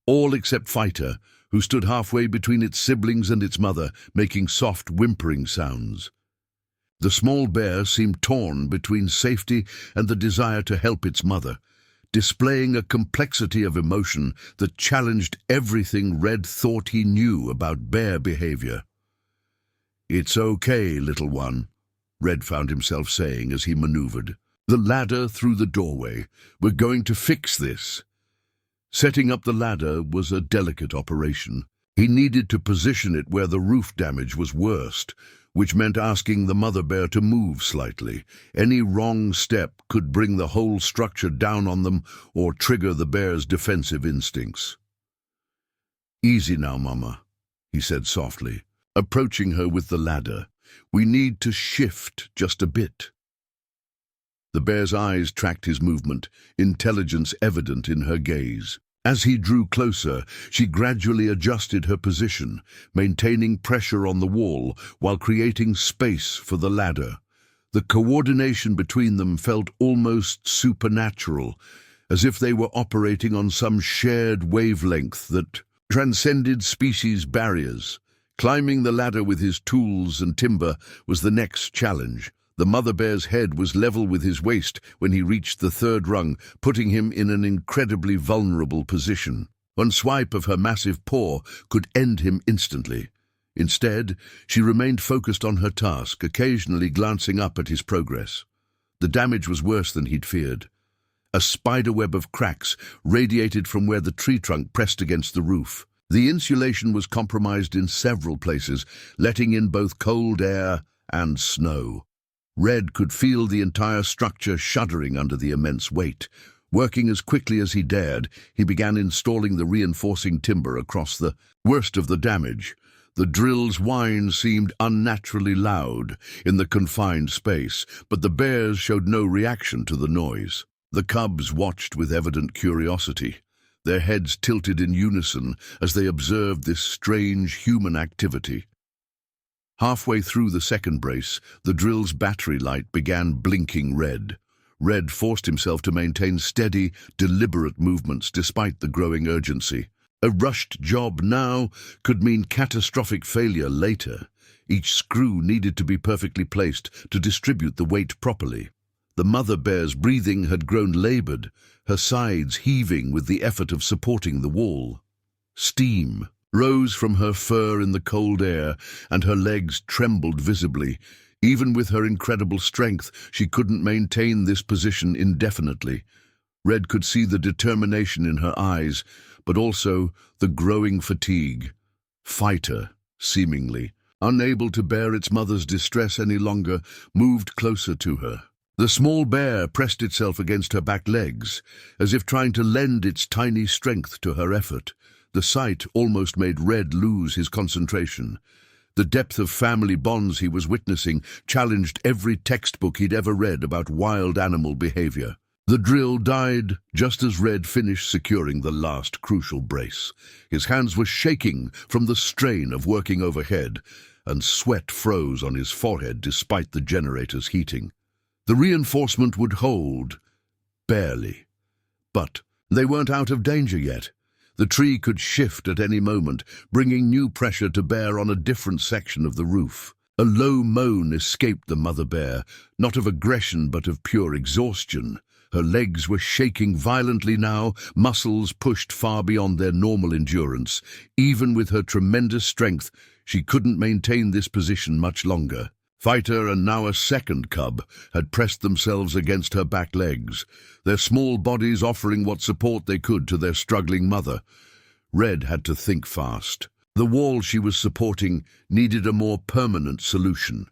All except Fighter, who stood halfway between its siblings and its mother, making soft whimpering sounds. The small bear seemed torn between safety and the desire to help its mother, displaying a complexity of emotion that challenged everything Red thought he knew about bear behavior. "It's okay, little one," Red found himself saying as he maneuvered. "The ladder through the doorway. We're going to fix this." Setting up the ladder was a delicate operation. He needed to position it where the roof damage was worst, which meant asking the mother bear to move slightly. Any wrong step could bring the whole structure down on them or trigger the bear's defensive instincts. "Easy now, Mama," he said softly, approaching her with the ladder. "We need to shift just a bit." The bear's eyes tracked his movement, intelligence evident in her gaze. As he drew closer, she gradually adjusted her position, maintaining pressure on the wall while creating space for the ladder. The coordination between them felt almost supernatural, as if they were operating on some shared wavelength that transcended species barriers. Climbing the ladder with his tools and timber was the next challenge. The mother bear's head was level with his waist when he reached the third rung, putting him in an incredibly vulnerable position. One swipe of her massive paw could end him instantly. Instead, she remained focused on her task, occasionally glancing up at his progress. The damage was worse than he'd feared. A spiderweb of cracks radiated from where the tree trunk pressed against the roof. The insulation was compromised in several places, letting in both cold air and snow. Red could feel the entire structure shuddering under the immense weight. Working as quickly as he dared, he began installing the reinforcing timber across the worst of the damage. The drill's whine seemed unnaturally loud in the confined space, but the bears showed no reaction to the noise. The cubs watched with evident curiosity, their heads tilted in unison as they observed this strange human activity. Halfway through the second brace, the drill's battery light began blinking red. Red forced himself to maintain steady, deliberate movements despite the growing urgency. A rushed job now could mean catastrophic failure later. Each screw needed to be perfectly placed to distribute the weight properly. The mother bear's breathing had grown labored, her sides heaving with the effort of supporting the wall. Steam rose from her fur in the cold air, and her legs trembled visibly. Even with her incredible strength, she couldn't maintain this position indefinitely. Red could see the determination in her eyes, but also the growing fatigue. Fighter, seemingly, unable to bear its mother's distress any longer, moved closer to her. The small bear pressed itself against her back legs, as if trying to lend its tiny strength to her effort. The sight almost made Red lose his concentration. The depth of family bonds he was witnessing challenged every textbook he'd ever read about wild animal behavior. The drill died just as Red finished securing the last crucial brace. His hands were shaking from the strain of working overhead, and sweat froze on his forehead despite the generator's heating. The reinforcement would hold, barely. But They weren't out of danger yet. The tree could shift at any moment, bringing new pressure to bear on a different section of the roof. A low moan escaped the mother bear, not of aggression but of pure exhaustion. Her legs were shaking violently now, muscles pushed far beyond their normal endurance. Even with her tremendous strength, she couldn't maintain this position much longer. Fighter and now a second cub had pressed themselves against her back legs, their small bodies offering what support they could to their struggling mother. Red had to think fast. The wall she was supporting needed a more permanent solution.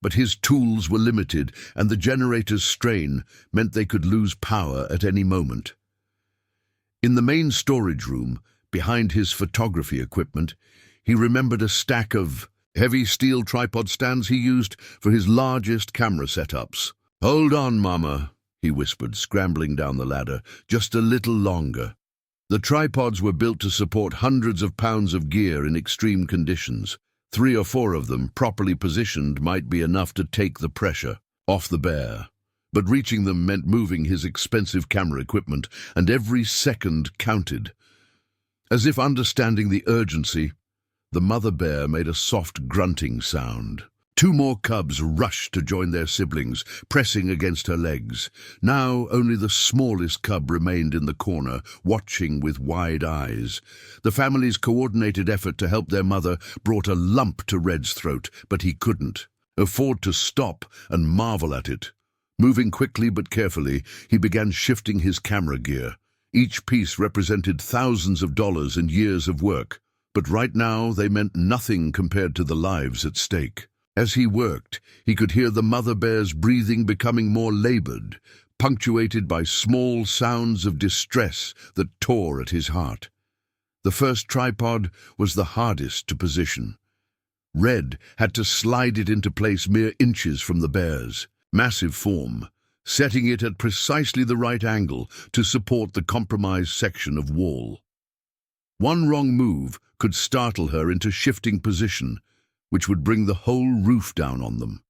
But his tools were limited, and the generator's strain meant they could lose power at any moment. In the main storage room, behind his photography equipment, he remembered a stack of heavy steel tripod stands he used for his largest camera setups. "Hold on, Mama," he whispered, scrambling down the ladder. "Just a little longer." The tripods were built to support hundreds of pounds of gear in extreme conditions. 3 or 4 of them, properly positioned, might be enough to take the pressure off the bear. But reaching them meant moving his expensive camera equipment, and every second counted. As if understanding the urgency, the mother bear made a soft grunting sound. 2 more cubs rushed to join their siblings, pressing against her legs. Now only the smallest cub remained in the corner, watching with wide eyes. The family's coordinated effort to help their mother brought a lump to Red's throat, but he couldn't afford to stop and marvel at it. Moving quickly but carefully, he began shifting his camera gear. Each piece represented thousands of dollars and years of work, but right now they meant nothing compared to the lives at stake. As he worked, he could hear the mother bear's breathing becoming more labored, punctuated by small sounds of distress that tore at his heart. The first tripod was the hardest to position. Red had to slide it into place mere inches from the bear's massive form, setting it at precisely the right angle to support the compromised section of wall. One wrong move could startle her into shifting position, which would bring the whole roof down on them.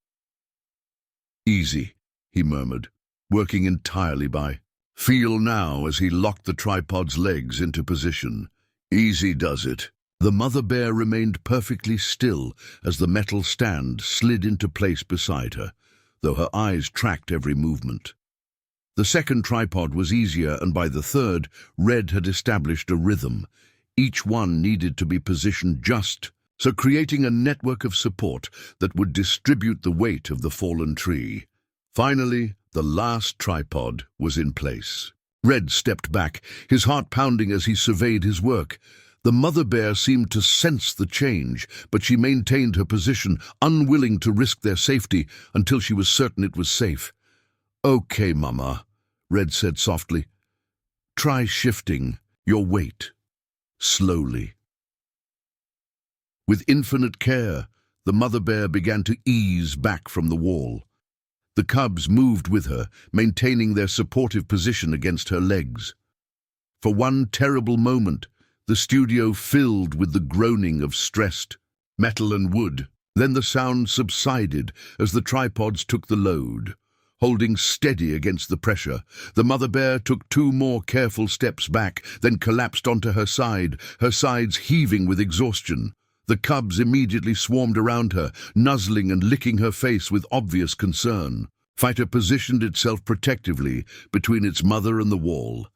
"Easy," he murmured, working entirely by feel now as he locked the tripod's legs into position. "Easy does it." The mother bear remained perfectly still as the metal stand slid into place beside her, though her eyes tracked every movement. The second tripod was easier, and by the third, Red had established a rhythm. Each one needed to be positioned just so, creating a network of support that would distribute the weight of the fallen tree. Finally, the last tripod was in place. Red stepped back, his heart pounding as he surveyed his work. The mother bear seemed to sense the change, but she maintained her position, unwilling to risk their safety until she was certain it was safe. "Okay, Mama," Red said softly. "Try shifting your weight slowly." With infinite care, the mother bear began to ease back from the wall. The cubs moved with her, maintaining their supportive position against her legs. For one terrible moment, the studio filled with the groaning of stressed metal and wood. Then the sound subsided as the tripods took the load. Holding steady against the pressure, the mother bear took 2 more careful steps back, then collapsed onto her side, her sides heaving with exhaustion. The cubs immediately swarmed around her, nuzzling and licking her face with obvious concern. Fighter positioned itself protectively between its mother and the wall,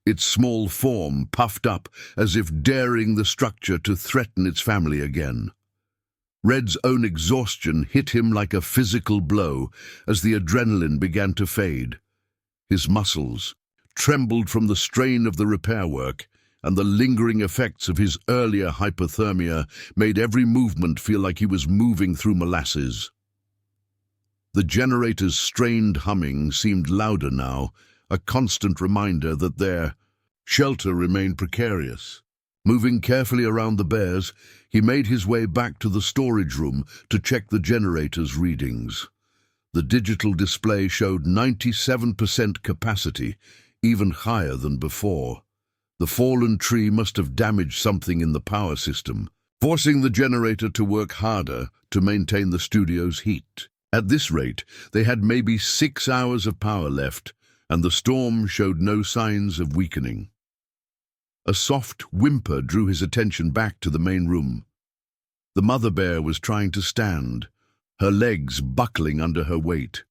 its small form puffed up as if daring the structure to threaten its family again. Red's own exhaustion hit him like a physical blow as the adrenaline began to fade. His muscles trembled from the strain of the repair work, and the lingering effects of his earlier hypothermia made every movement feel like he was moving through molasses. The generator's strained humming seemed louder now, a constant reminder that their shelter remained precarious. Moving carefully around the bears, he made his way back to the storage room to check the generator's readings. The digital display showed 97% capacity, even higher than before. The fallen tree must have damaged something in the power system, forcing the generator to work harder to maintain the studio's heat. At this rate, they had maybe 6 hours of power left, and the storm showed no signs of weakening. A soft whimper drew his attention back to the main room. The mother bear was trying to stand, her legs buckling under her weight.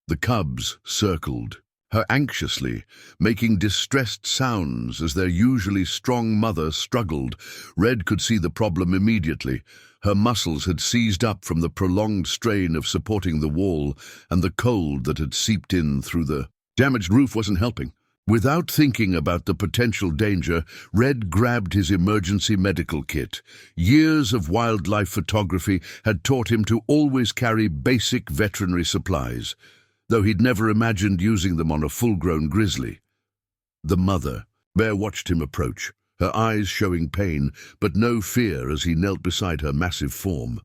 The cubs circled her anxiously, making distressed sounds as their usually strong mother struggled. Red could see the problem immediately. Her muscles had seized up from the prolonged strain of supporting the wall, and the cold that had seeped in through the damaged roof wasn't helping. Without thinking about the potential danger, Red grabbed his emergency medical kit. Years of wildlife photography had taught him to always carry basic veterinary supplies, though he'd never imagined using them on a full-grown grizzly. The mother bear watched him approach, her eyes showing pain, but no fear as he knelt beside her massive form.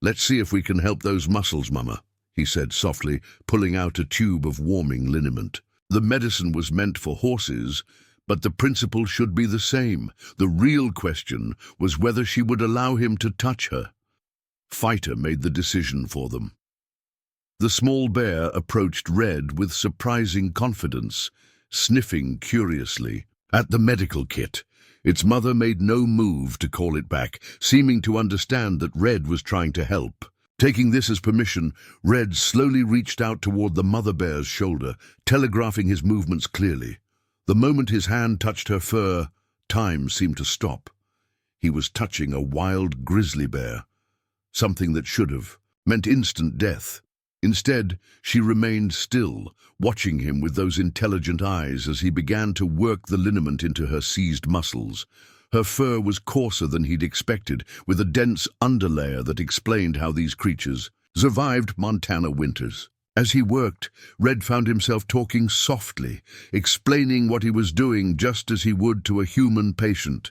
"Let's see if we can help those muscles, Mama," he said softly, pulling out a tube of warming liniment. The medicine was meant for horses, but the principle should be the same. The real question was whether she would allow him to touch her. Fighter made the decision for them. The small bear approached Red with surprising confidence, sniffing curiously at the medical kit. Its mother made no move to call it back, seeming to understand that Red was trying to help. Taking this as permission, Red slowly reached out toward the mother bear's shoulder, telegraphing his movements clearly. The moment his hand touched her fur, time seemed to stop. He was touching a wild grizzly bear, something that should have meant instant death. Instead, she remained still, watching him with those intelligent eyes as he began to work the liniment into her seized muscles. Her fur was coarser than he'd expected, with a dense underlayer that explained how these creatures survived Montana winters. As he worked, Red found himself talking softly, explaining what he was doing just as he would to a human patient.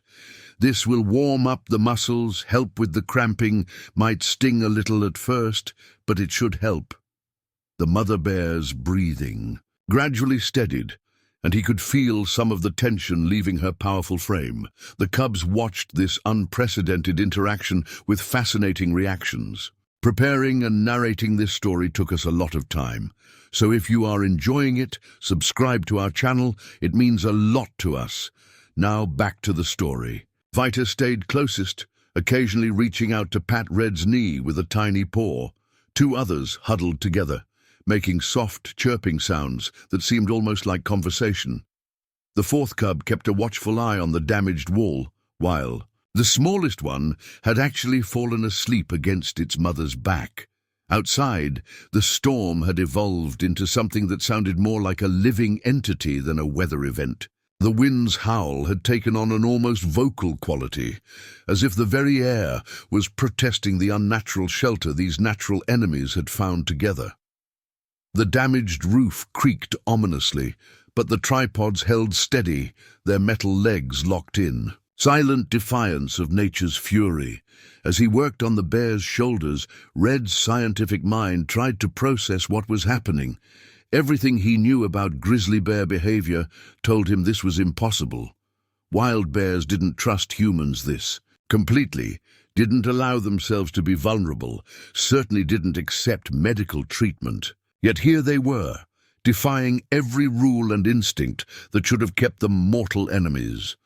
"This will warm up the muscles, help with the cramping, might sting a little at first, but it should help." The mother bear's breathing gradually steadied, and he could feel some of the tension leaving her powerful frame. The cubs watched this unprecedented interaction with fascinating reactions. Preparing and narrating this story took us a lot of time, so if you are enjoying it, subscribe to our channel. It means a lot to us. Now back to the story. Vita stayed closest, occasionally reaching out to pat Red's knee with a tiny paw. Two others huddled together, making soft, chirping sounds that seemed almost like conversation. The fourth cub kept a watchful eye on the damaged wall, while the smallest one had actually fallen asleep against its mother's back. Outside, the storm had evolved into something that sounded more like a living entity than a weather event. The wind's howl had taken on an almost vocal quality, as if the very air was protesting the unnatural shelter these natural enemies had found together. The damaged roof creaked ominously, but the tripods held steady, their metal legs locked in. Silent defiance of nature's fury. As he worked on the bear's shoulders, Red's scientific mind tried to process what was happening. Everything he knew about grizzly bear behavior told him this was impossible. Wild bears didn't trust humans completely, didn't allow themselves to be vulnerable, certainly didn't accept medical treatment. Yet here they were, defying every rule and instinct that should have kept them mortal enemies.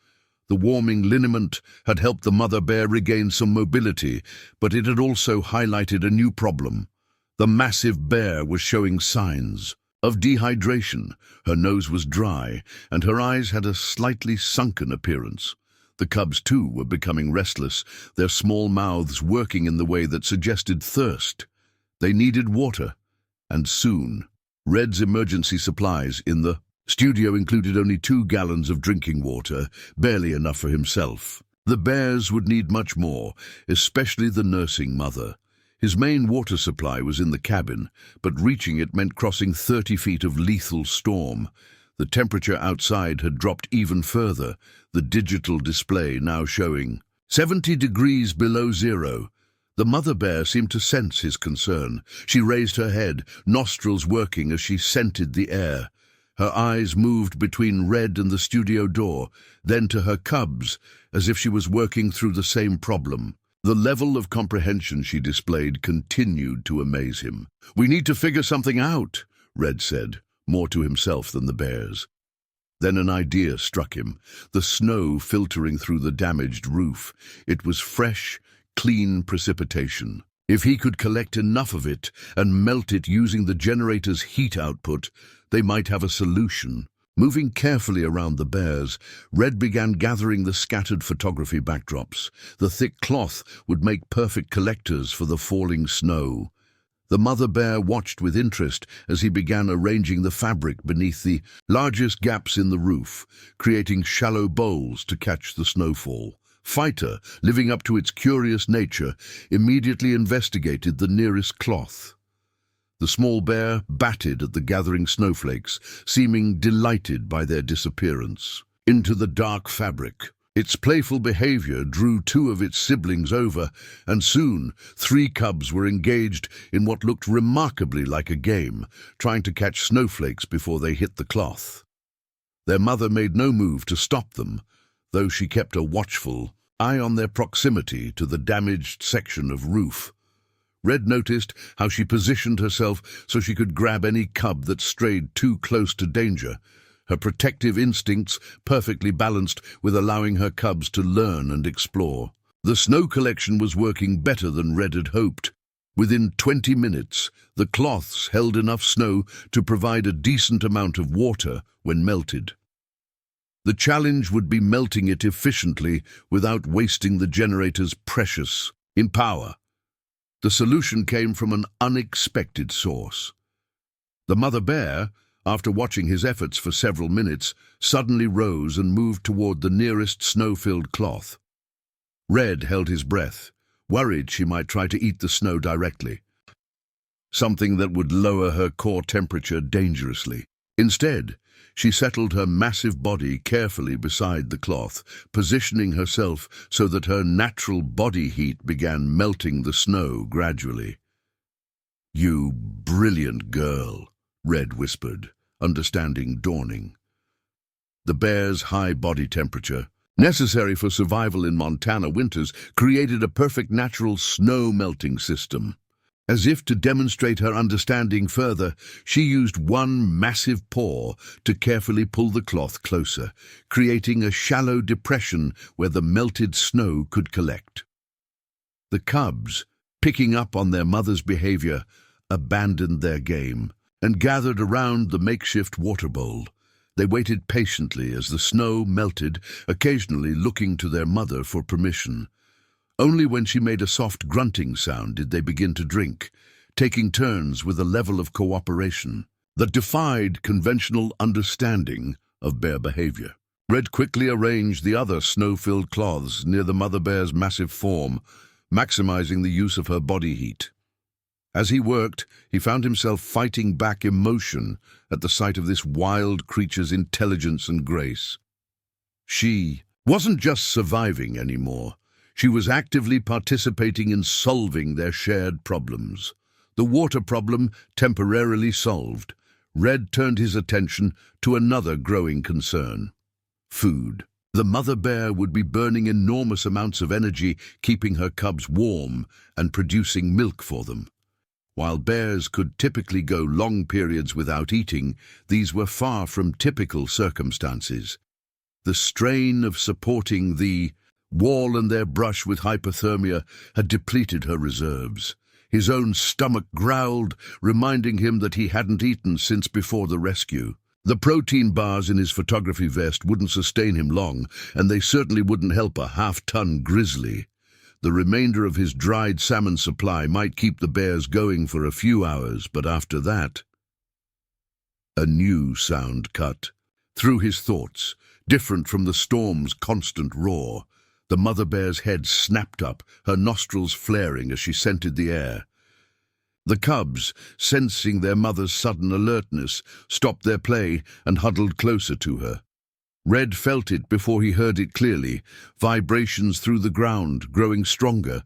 The warming liniment had helped the mother bear regain some mobility, but it had also highlighted a new problem. The massive bear was showing signs of dehydration. Her nose was dry, and her eyes had a slightly sunken appearance. The cubs, too, were becoming restless, their small mouths working in the way that suggested thirst. They needed water, and soon. Red's emergency supplies in the studio included only 2 gallons of drinking water, barely enough for himself. The bears would need much more, especially the nursing mother. His main water supply was in the cabin, but reaching it meant crossing 30 feet of lethal storm. The temperature outside had dropped even further, the digital display now showing 70 degrees below zero. The mother bear seemed to sense his concern. She raised her head, nostrils working as she scented the air. Her eyes moved between Red and the studio door, then to her cubs, as if she was working through the same problem. The level of comprehension she displayed continued to amaze him. "We need to figure something out," Red said, more to himself than the bears. Then an idea struck him, the snow filtering through the damaged roof. It was fresh, clean precipitation. If he could collect enough of it and melt it using the generator's heat output, they might have a solution. Moving carefully around the bears, Red began gathering the scattered photography backdrops. The thick cloth would make perfect collectors for the falling snow. The mother bear watched with interest as he began arranging the fabric beneath the largest gaps in the roof, creating shallow bowls to catch the snowfall. Fighter, living up to its curious nature, immediately investigated the nearest cloth. The small bear batted at the gathering snowflakes, seeming delighted by their disappearance. Into the dark fabric. Its playful behavior drew two of its siblings over, and soon 3 cubs were engaged in what looked remarkably like a game, trying to catch snowflakes before they hit the cloth. Their mother made no move to stop them, though she kept a watchful eye on their proximity to the damaged section of roof. Red noticed how she positioned herself so she could grab any cub that strayed too close to danger, her protective instincts perfectly balanced with allowing her cubs to learn and explore. The snow collection was working better than Red had hoped. Within 20 minutes, the cloths held enough snow to provide a decent amount of water when melted. The challenge would be melting it efficiently without wasting the generator's precious power. The solution came from an unexpected source. The mother bear, after watching his efforts for several minutes, suddenly rose and moved toward the nearest snow-filled cloth. Red held his breath, worried she might try to eat the snow directly, something that would lower her core temperature dangerously. Instead, she settled her massive body carefully beside the cloth, positioning herself so that her natural body heat began melting the snow gradually. "You brilliant girl," Red whispered, understanding dawning. The bear's high body temperature, necessary for survival in Montana winters, created a perfect natural snow-melting system. As if to demonstrate her understanding further, she used one massive paw to carefully pull the cloth closer, creating a shallow depression where the melted snow could collect. The cubs, picking up on their mother's behavior, abandoned their game and gathered around the makeshift water bowl. They waited patiently as the snow melted, occasionally looking to their mother for permission. Only when she made a soft grunting sound did they begin to drink, taking turns with a level of cooperation that defied conventional understanding of bear behavior. Red quickly arranged the other snow-filled cloths near the mother bear's massive form, maximizing the use of her body heat. As he worked, he found himself fighting back emotion at the sight of this wild creature's intelligence and grace. She wasn't just surviving anymore. She was actively participating in solving their shared problems. The water problem temporarily solved, Red turned his attention to another growing concern: food. The mother bear would be burning enormous amounts of energy keeping her cubs warm and producing milk for them. While bears could typically go long periods without eating, these were far from typical circumstances. The strain of supporting the wall and their brush with hypothermia had depleted her reserves. His own stomach growled, reminding him that he hadn't eaten since before the rescue. The protein bars in his photography vest wouldn't sustain him long, and they certainly wouldn't help a half-ton grizzly. The remainder of his dried salmon supply might keep the bears going for a few hours, but after that, a new sound cut through his thoughts, different from the storm's constant roar. The mother bear's head snapped up, her nostrils flaring as she scented the air. The cubs, sensing their mother's sudden alertness, stopped their play and huddled closer to her. Red felt it before he heard it clearly, vibrations through the ground, growing stronger.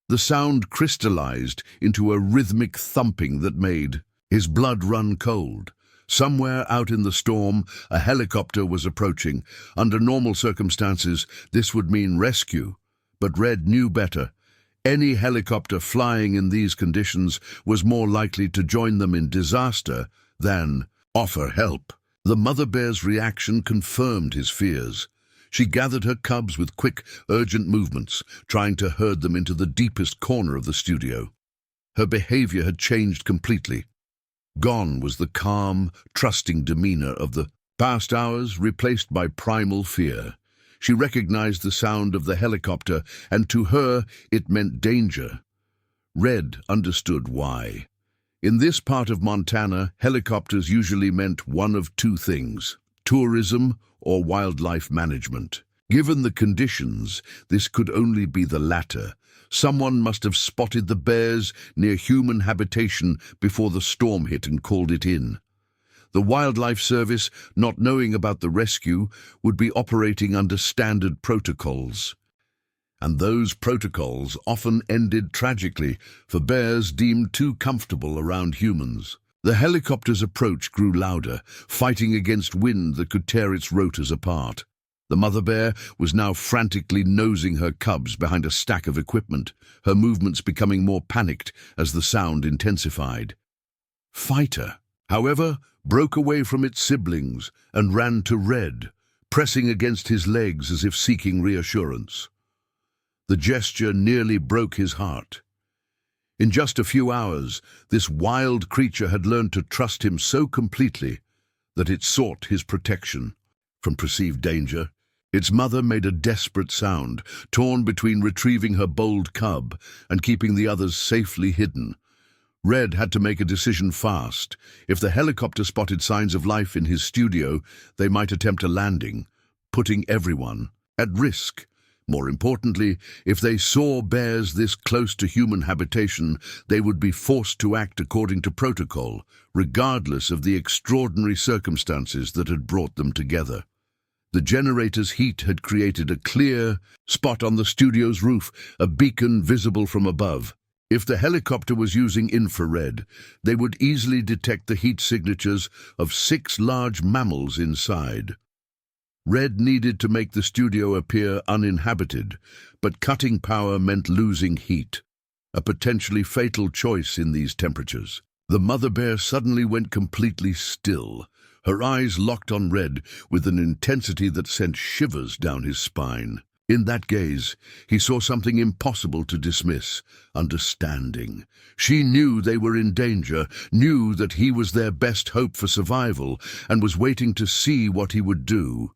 The sound crystallized into a rhythmic thumping that made his blood run cold. Somewhere out in the storm, a helicopter was approaching. Under normal circumstances, this would mean rescue. But Red knew better. Any helicopter flying in these conditions was more likely to join them in disaster than offer help. The mother bear's reaction confirmed his fears. She gathered her cubs with quick, urgent movements, trying to herd them into the deepest corner of the studio. Her behavior had changed completely. Gone was the calm, trusting demeanor of the past hours, replaced by primal fear. She recognized the sound of the helicopter, and to her it meant danger. Red understood why. In this part of Montana, helicopters usually meant one of two things: tourism or wildlife management. Given the conditions, this could only be the latter. Someone must have spotted the bears near human habitation before the storm hit and called it in. The Wildlife Service, not knowing about the rescue, would be operating under standard protocols. And those protocols often ended tragically for bears deemed too comfortable around humans. The helicopter's approach grew louder, fighting against wind that could tear its rotors apart. The mother bear was now frantically nosing her cubs behind a stack of equipment, her movements becoming more panicked as the sound intensified. Fighter, however, broke away from its siblings and ran to Red, pressing against his legs as if seeking reassurance. The gesture nearly broke his heart. In just a few hours, this wild creature had learned to trust him so completely that it sought his protection from perceived danger. Its mother made a desperate sound, torn between retrieving her bold cub and keeping the others safely hidden. Red had to make a decision fast. If the helicopter spotted signs of life in his studio, they might attempt a landing, putting everyone at risk. More importantly, if they saw bears this close to human habitation, they would be forced to act according to protocol, regardless of the extraordinary circumstances that had brought them together. The generator's heat had created a clear spot on the studio's roof, a beacon visible from above. If the helicopter was using infrared, they would easily detect the heat signatures of 6 large mammals inside. Red needed to make the studio appear uninhabited, but cutting power meant losing heat, a potentially fatal choice in these temperatures. The mother bear suddenly went completely still, her eyes locked on Red with an intensity that sent shivers down his spine. In that gaze, he saw something impossible to dismiss: understanding. She knew they were in danger, knew that he was their best hope for survival, and was waiting to see what he would do.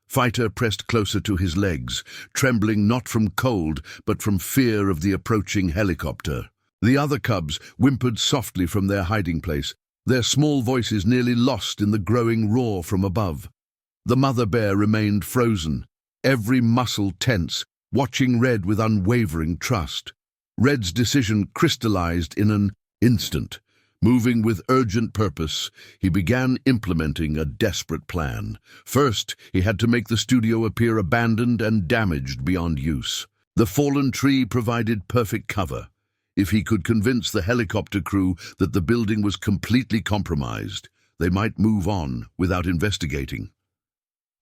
Fighter pressed closer to his legs, trembling not from cold, but from fear of the approaching helicopter. The other cubs whimpered softly from their hiding place, their small voices nearly lost in the growing roar from above. The mother bear remained frozen, every muscle tense, watching Red with unwavering trust. Red's decision crystallized in an instant. Moving with urgent purpose, he began implementing a desperate plan. First, he had to make the studio appear abandoned and damaged beyond use. The fallen tree provided perfect cover. If he could convince the helicopter crew that the building was completely compromised, they might move on without investigating.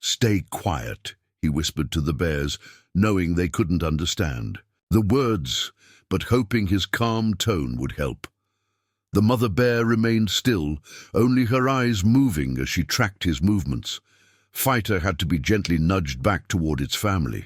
"Stay quiet," he whispered to the bears, knowing they couldn't understand. The words, but hoping his calm tone would help. The mother bear remained still, only her eyes moving as she tracked his movements. Fighter had to be gently nudged back toward its family,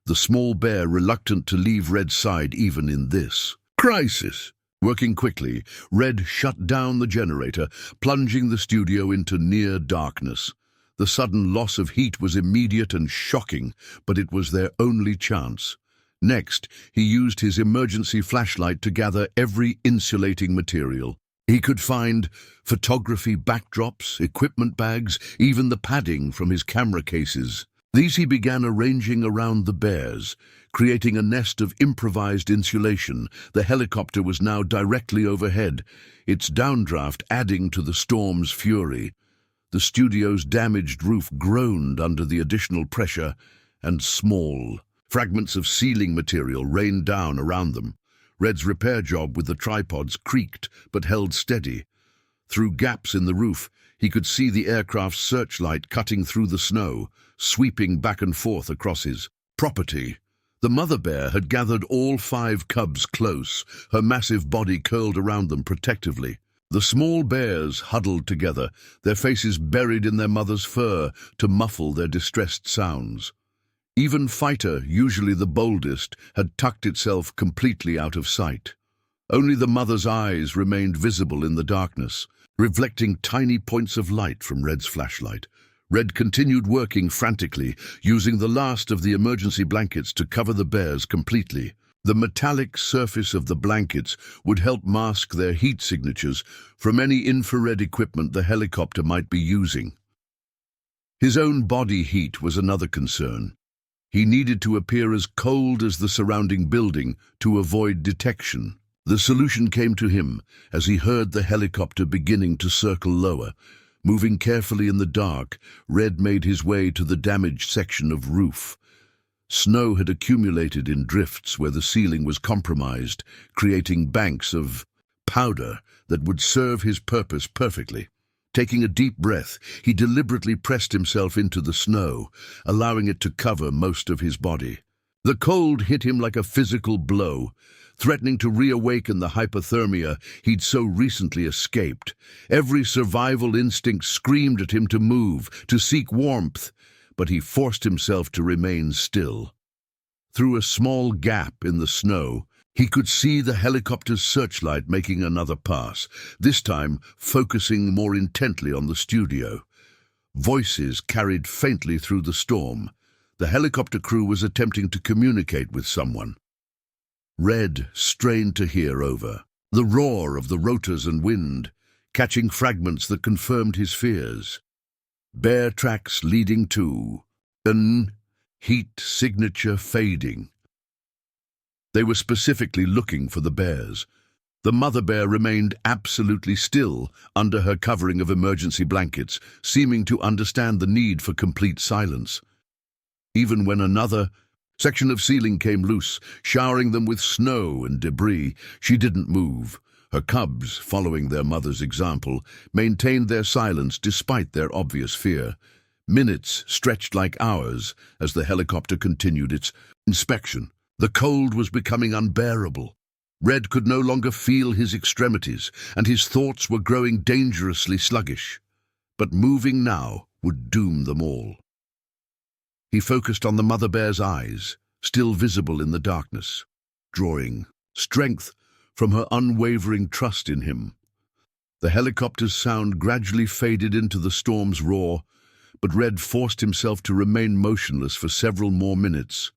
the small bear reluctant to leave Red's side even in this crisis. Working quickly, Red shut down the generator, plunging the studio into near darkness. The sudden loss of heat was immediate and shocking, but it was their only chance. Next, he used his emergency flashlight to gather every insulating material. He could find photography backdrops, equipment bags, even the padding from his camera cases. These he began arranging around the bears, creating a nest of improvised insulation. The helicopter was now directly overhead, its downdraft adding to the storm's fury. The studio's damaged roof groaned under the additional pressure, and small fragments of ceiling material rained down around them. Red's repair job with the tripods creaked but held steady. Through gaps in the roof, he could see the aircraft's searchlight cutting through the snow, sweeping back and forth across his property. The mother bear had gathered all 5 cubs close, her massive body curled around them protectively. The small bears huddled together, their faces buried in their mother's fur to muffle their distressed sounds. Even Fighter, usually the boldest, had tucked itself completely out of sight. Only the mother's eyes remained visible in the darkness, reflecting tiny points of light from Red's flashlight. Red continued working frantically, using the last of the emergency blankets to cover the bears completely. The metallic surface of the blankets would help mask their heat signatures from any infrared equipment the helicopter might be using. His own body heat was another concern. He needed to appear as cold as the surrounding building to avoid detection. The solution came to him as he heard the helicopter beginning to circle lower. Moving carefully in the dark, Red made his way to the damaged section of roof. Snow had accumulated in drifts where the ceiling was compromised, creating banks of powder that would serve his purpose perfectly. Taking a deep breath, he deliberately pressed himself into the snow, allowing it to cover most of his body. The cold hit him like a physical blow, threatening to reawaken the hypothermia he'd so recently escaped. Every survival instinct screamed at him to move, to seek warmth, but he forced himself to remain still. Through a small gap in the snow, he could see the helicopter's searchlight making another pass, this time focusing more intently on the studio. Voices carried faintly through the storm. The helicopter crew was attempting to communicate with someone. Red strained to hear over the roar of the rotors and wind, catching fragments that confirmed his fears. Bear tracks leading to an heat signature fading. They were specifically looking for the bears. The mother bear remained absolutely still under her covering of emergency blankets, seeming to understand the need for complete silence. Even when another section of ceiling came loose, showering them with snow and debris, she didn't move. Her cubs, following their mother's example, maintained their silence despite their obvious fear. Minutes stretched like hours as the helicopter continued its inspection. The cold was becoming unbearable. Red could no longer feel his extremities, and his thoughts were growing dangerously sluggish. But moving now would doom them all. He focused on the mother bear's eyes, still visible in the darkness, drawing strength from her unwavering trust in him. The helicopter's sound gradually faded into the storm's roar, but Red forced himself to remain motionless for several more minutes.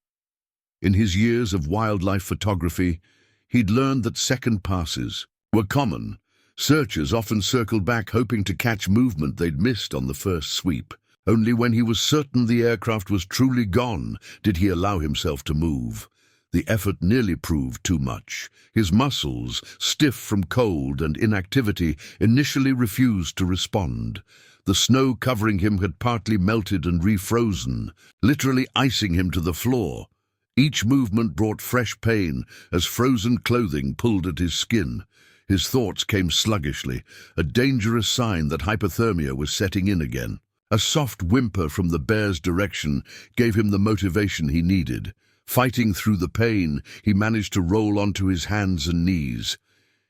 In his years of wildlife photography, he'd learned that second passes were common. Searchers often circled back hoping to catch movement they'd missed on the first sweep. Only when he was certain the aircraft was truly gone did he allow himself to move. The effort nearly proved too much. His muscles, stiff from cold and inactivity, initially refused to respond. The snow covering him had partly melted and refrozen, literally icing him to the floor. Each movement brought fresh pain as frozen clothing pulled at his skin. His thoughts came sluggishly, a dangerous sign that hypothermia was setting in again. A soft whimper from the bear's direction gave him the motivation he needed. Fighting through the pain, he managed to roll onto his hands and knees.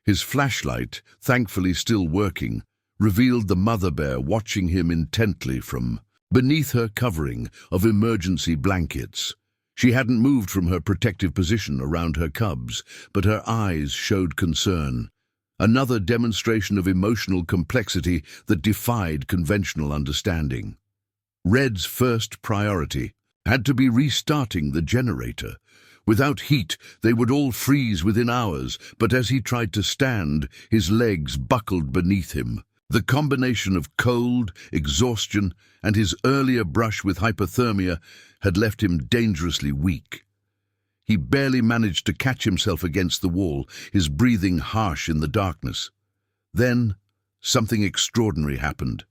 His flashlight, thankfully still working, revealed the mother bear watching him intently from beneath her covering of emergency blankets. She hadn't moved from her protective position around her cubs, but her eyes showed concern. Another demonstration of emotional complexity that defied conventional understanding. Red's first priority had to be restarting the generator. Without heat, they would all freeze within hours, but as he tried to stand, his legs buckled beneath him. The combination of cold, exhaustion, and his earlier brush with hypothermia had left him dangerously weak. He barely managed to catch himself against the wall, his breathing harsh in the darkness. Then, something extraordinary happened.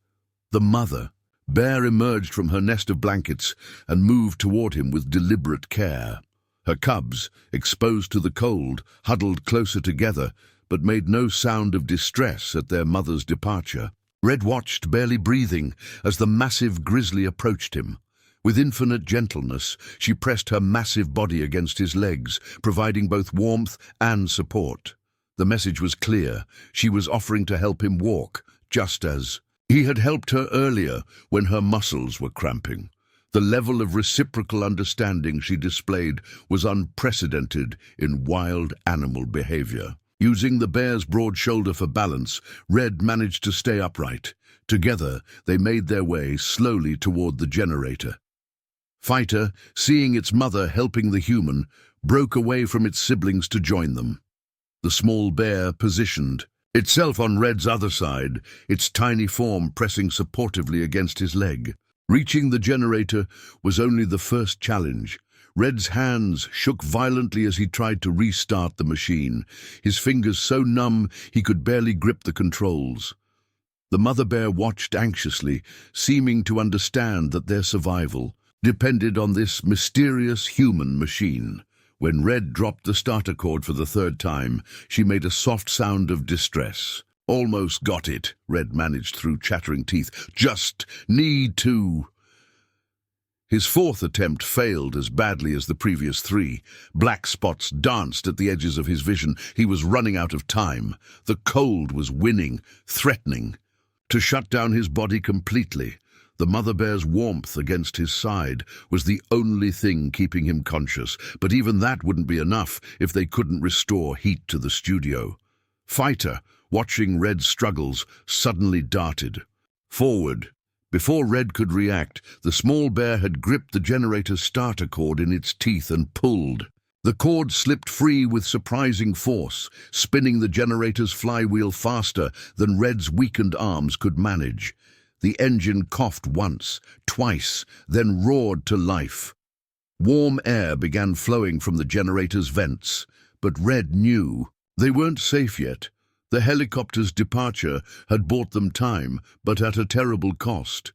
The mother bear emerged from her nest of blankets and moved toward him with deliberate care. Her cubs, exposed to the cold, huddled closer together, but made no sound of distress at their mother's departure. Red watched, barely breathing, as the massive grizzly approached him. With infinite gentleness, she pressed her massive body against his legs, providing both warmth and support. The message was clear. She was offering to help him walk, just as he had helped her earlier when her muscles were cramping. The level of reciprocal understanding she displayed was unprecedented in wild animal behavior. Using the bear's broad shoulder for balance, Red managed to stay upright. Together, they made their way slowly toward the generator. Fighter, seeing its mother helping the human, broke away from its siblings to join them. The small bear positioned itself on Red's other side, its tiny form pressing supportively against his leg. Reaching the generator was only the first challenge. Red's hands shook violently as he tried to restart the machine, his fingers so numb he could barely grip the controls. The mother bear watched anxiously, seeming to understand that their survival depended on this mysterious human machine. When Red dropped the starter cord for the third time, she made a soft sound of distress. "Almost got it," Red managed through chattering teeth. "Just need to..." His fourth attempt failed as badly as the previous three. Black spots danced at the edges of his vision. He was running out of time. The cold was winning, threatening to shut down his body completely. The mother bear's warmth against his side was the only thing keeping him conscious, but even that wouldn't be enough if they couldn't restore heat to the studio. Fighter, watching Red's struggles, suddenly darted forward. Before Red could react, the small bear had gripped the generator's starter cord in its teeth and pulled. The cord slipped free with surprising force, spinning the generator's flywheel faster than Red's weakened arms could manage. The engine coughed once, twice, then roared to life. Warm air began flowing from the generator's vents, but Red knew they weren't safe yet. The helicopter's departure had bought them time, but at a terrible cost.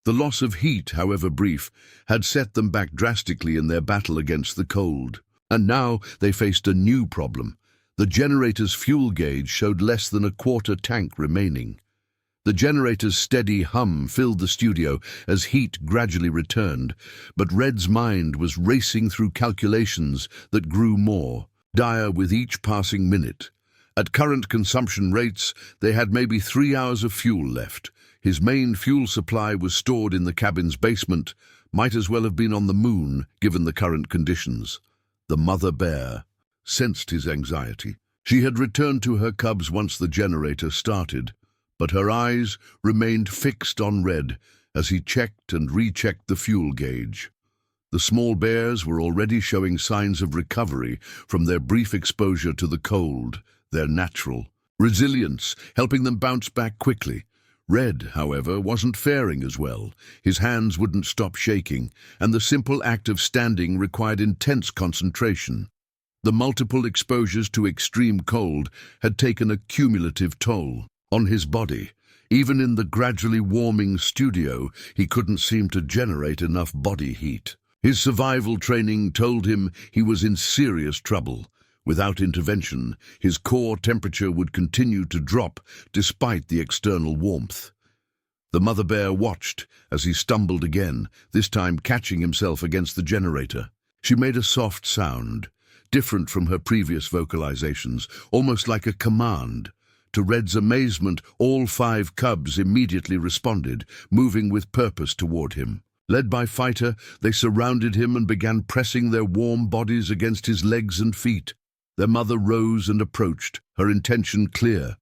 The loss of heat, however brief, had set them back drastically in their battle against the cold. And now they faced a new problem. The generator's fuel gauge showed less than a quarter tank remaining. The generator's steady hum filled the studio as heat gradually returned, but Red's mind was racing through calculations that grew more dire with each passing minute. At current consumption rates, they had maybe 3 hours of fuel left. His main fuel supply was stored in the cabin's basement, might as well have been on the moon, given the current conditions. The mother bear sensed his anxiety. She had returned to her cubs once the generator started, but her eyes remained fixed on Red as he checked and rechecked the fuel gauge. The small bears were already showing signs of recovery from their brief exposure to the cold, their natural resilience helping them bounce back quickly. Red, however, wasn't faring as well. His hands wouldn't stop shaking, and the simple act of standing required intense concentration. The multiple exposures to extreme cold had taken a cumulative toll on his body. Even in the gradually warming studio, he couldn't seem to generate enough body heat. His survival training told him he was in serious trouble. Without intervention, his core temperature would continue to drop despite the external warmth. The mother bear watched as he stumbled again, this time catching himself against the generator. She made a soft sound, different from her previous vocalizations, almost like a command. To Red's amazement, all 5 cubs immediately responded, moving with purpose toward him. Led by Fighter, they surrounded him and began pressing their warm bodies against his legs and feet. Their mother rose and approached, her intention clear.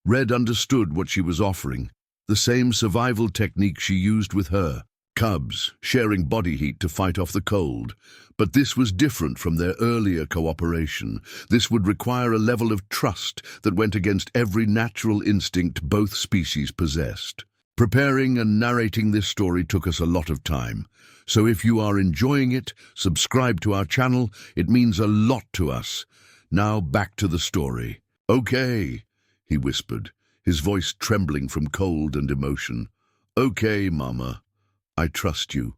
Red understood what she was offering, the same survival technique she used with her cubs, sharing body heat to fight off the cold. But this was different from their earlier cooperation. This would require a level of trust that went against every natural instinct both species possessed. Preparing and narrating this story took us a lot of time. So if you are enjoying it, subscribe to our channel. It means a lot to us. Now back to the story. "Okay," he whispered, his voice trembling from cold and emotion. "Okay, Mama. I trust you."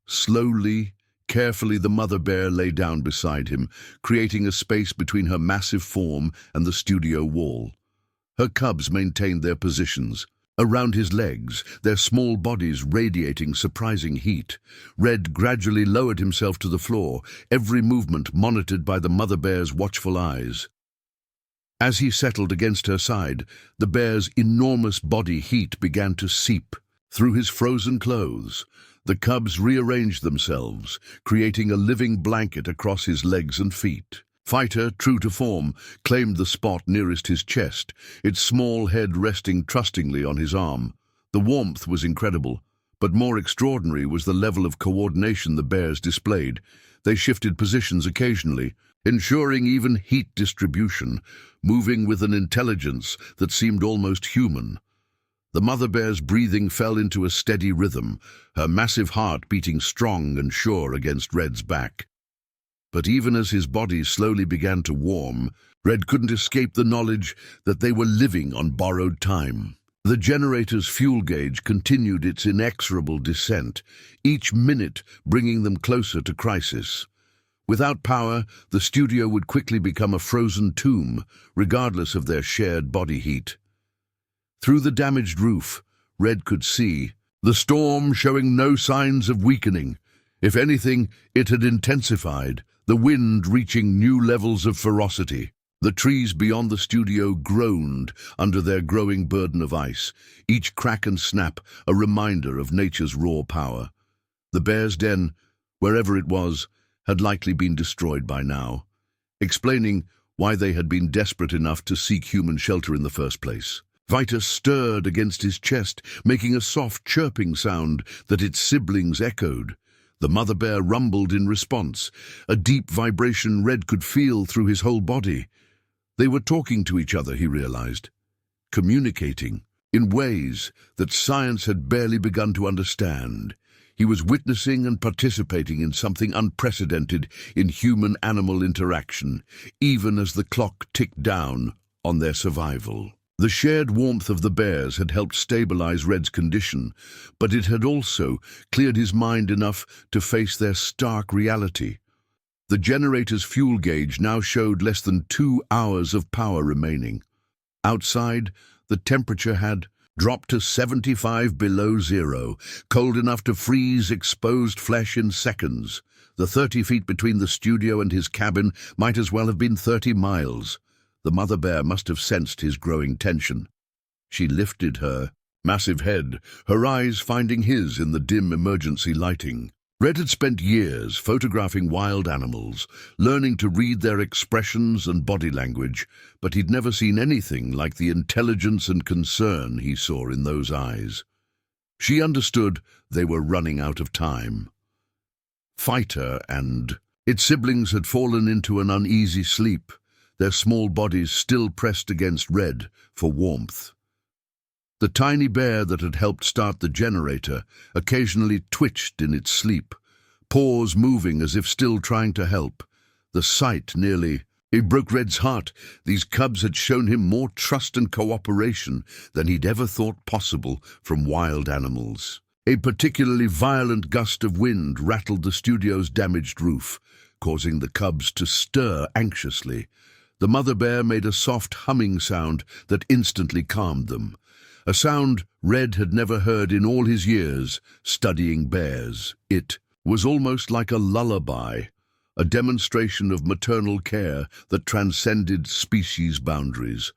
Slowly, carefully, the mother bear lay down beside him, creating a space between her massive form and the studio wall. Her cubs maintained their positions, around his legs, their small bodies radiating surprising heat. Red gradually lowered himself to the floor, every movement monitored by the mother bear's watchful eyes. As he settled against her side, the bear's enormous body heat began to seep through his frozen clothes. The cubs rearranged themselves, creating a living blanket across his legs and feet. Fighter, true to form, claimed the spot nearest his chest, its small head resting trustingly on his arm. The warmth was incredible, but more extraordinary was the level of coordination the bears displayed. They shifted positions occasionally, ensuring even heat distribution, moving with an intelligence that seemed almost human. The mother bear's breathing fell into a steady rhythm, her massive heart beating strong and sure against Red's back. But even as his body slowly began to warm, Red couldn't escape the knowledge that they were living on borrowed time. The generator's fuel gauge continued its inexorable descent, each minute bringing them closer to crisis. Without power, the studio would quickly become a frozen tomb, regardless of their shared body heat. Through the damaged roof, Red could see the storm showing no signs of weakening. If anything, it had intensified, the wind reaching new levels of ferocity. The trees beyond the studio groaned under their growing burden of ice, each crack and snap a reminder of nature's raw power. The bear's den, wherever it was, had likely been destroyed by now, explaining why they had been desperate enough to seek human shelter in the first place. Vitus stirred against his chest, making a soft chirping sound that its siblings echoed. The mother bear rumbled in response, a deep vibration Red could feel through his whole body. They were talking to each other, he realized, communicating in ways that science had barely begun to understand. He was witnessing and participating in something unprecedented in human-animal interaction, even as the clock ticked down on their survival. The shared warmth of the bears had helped stabilize Red's condition, but it had also cleared his mind enough to face their stark reality. The generator's fuel gauge now showed less than 2 hours of power remaining. Outside, the temperature had dropped to 75 below zero, cold enough to freeze exposed flesh in seconds. The 30 feet between the studio and his cabin might as well have been 30 miles. The mother bear must have sensed his growing tension. She lifted her massive head, her eyes finding his in the dim emergency lighting. Red had spent years photographing wild animals, learning to read their expressions and body language, but he'd never seen anything like the intelligence and concern he saw in those eyes. She understood they were running out of time. Fighter and its siblings had fallen into an uneasy sleep, their small bodies still pressed against Red for warmth. The tiny bear that had helped start the generator occasionally twitched in its sleep, paws moving as if still trying to help. The sight it broke Red's heart. These cubs had shown him more trust and cooperation than he'd ever thought possible from wild animals. A particularly violent gust of wind rattled the studio's damaged roof, causing the cubs to stir anxiously. The mother bear made a soft humming sound that instantly calmed them. A sound Red had never heard in all his years studying bears. It was almost like a lullaby, a demonstration of maternal care that transcended species boundaries.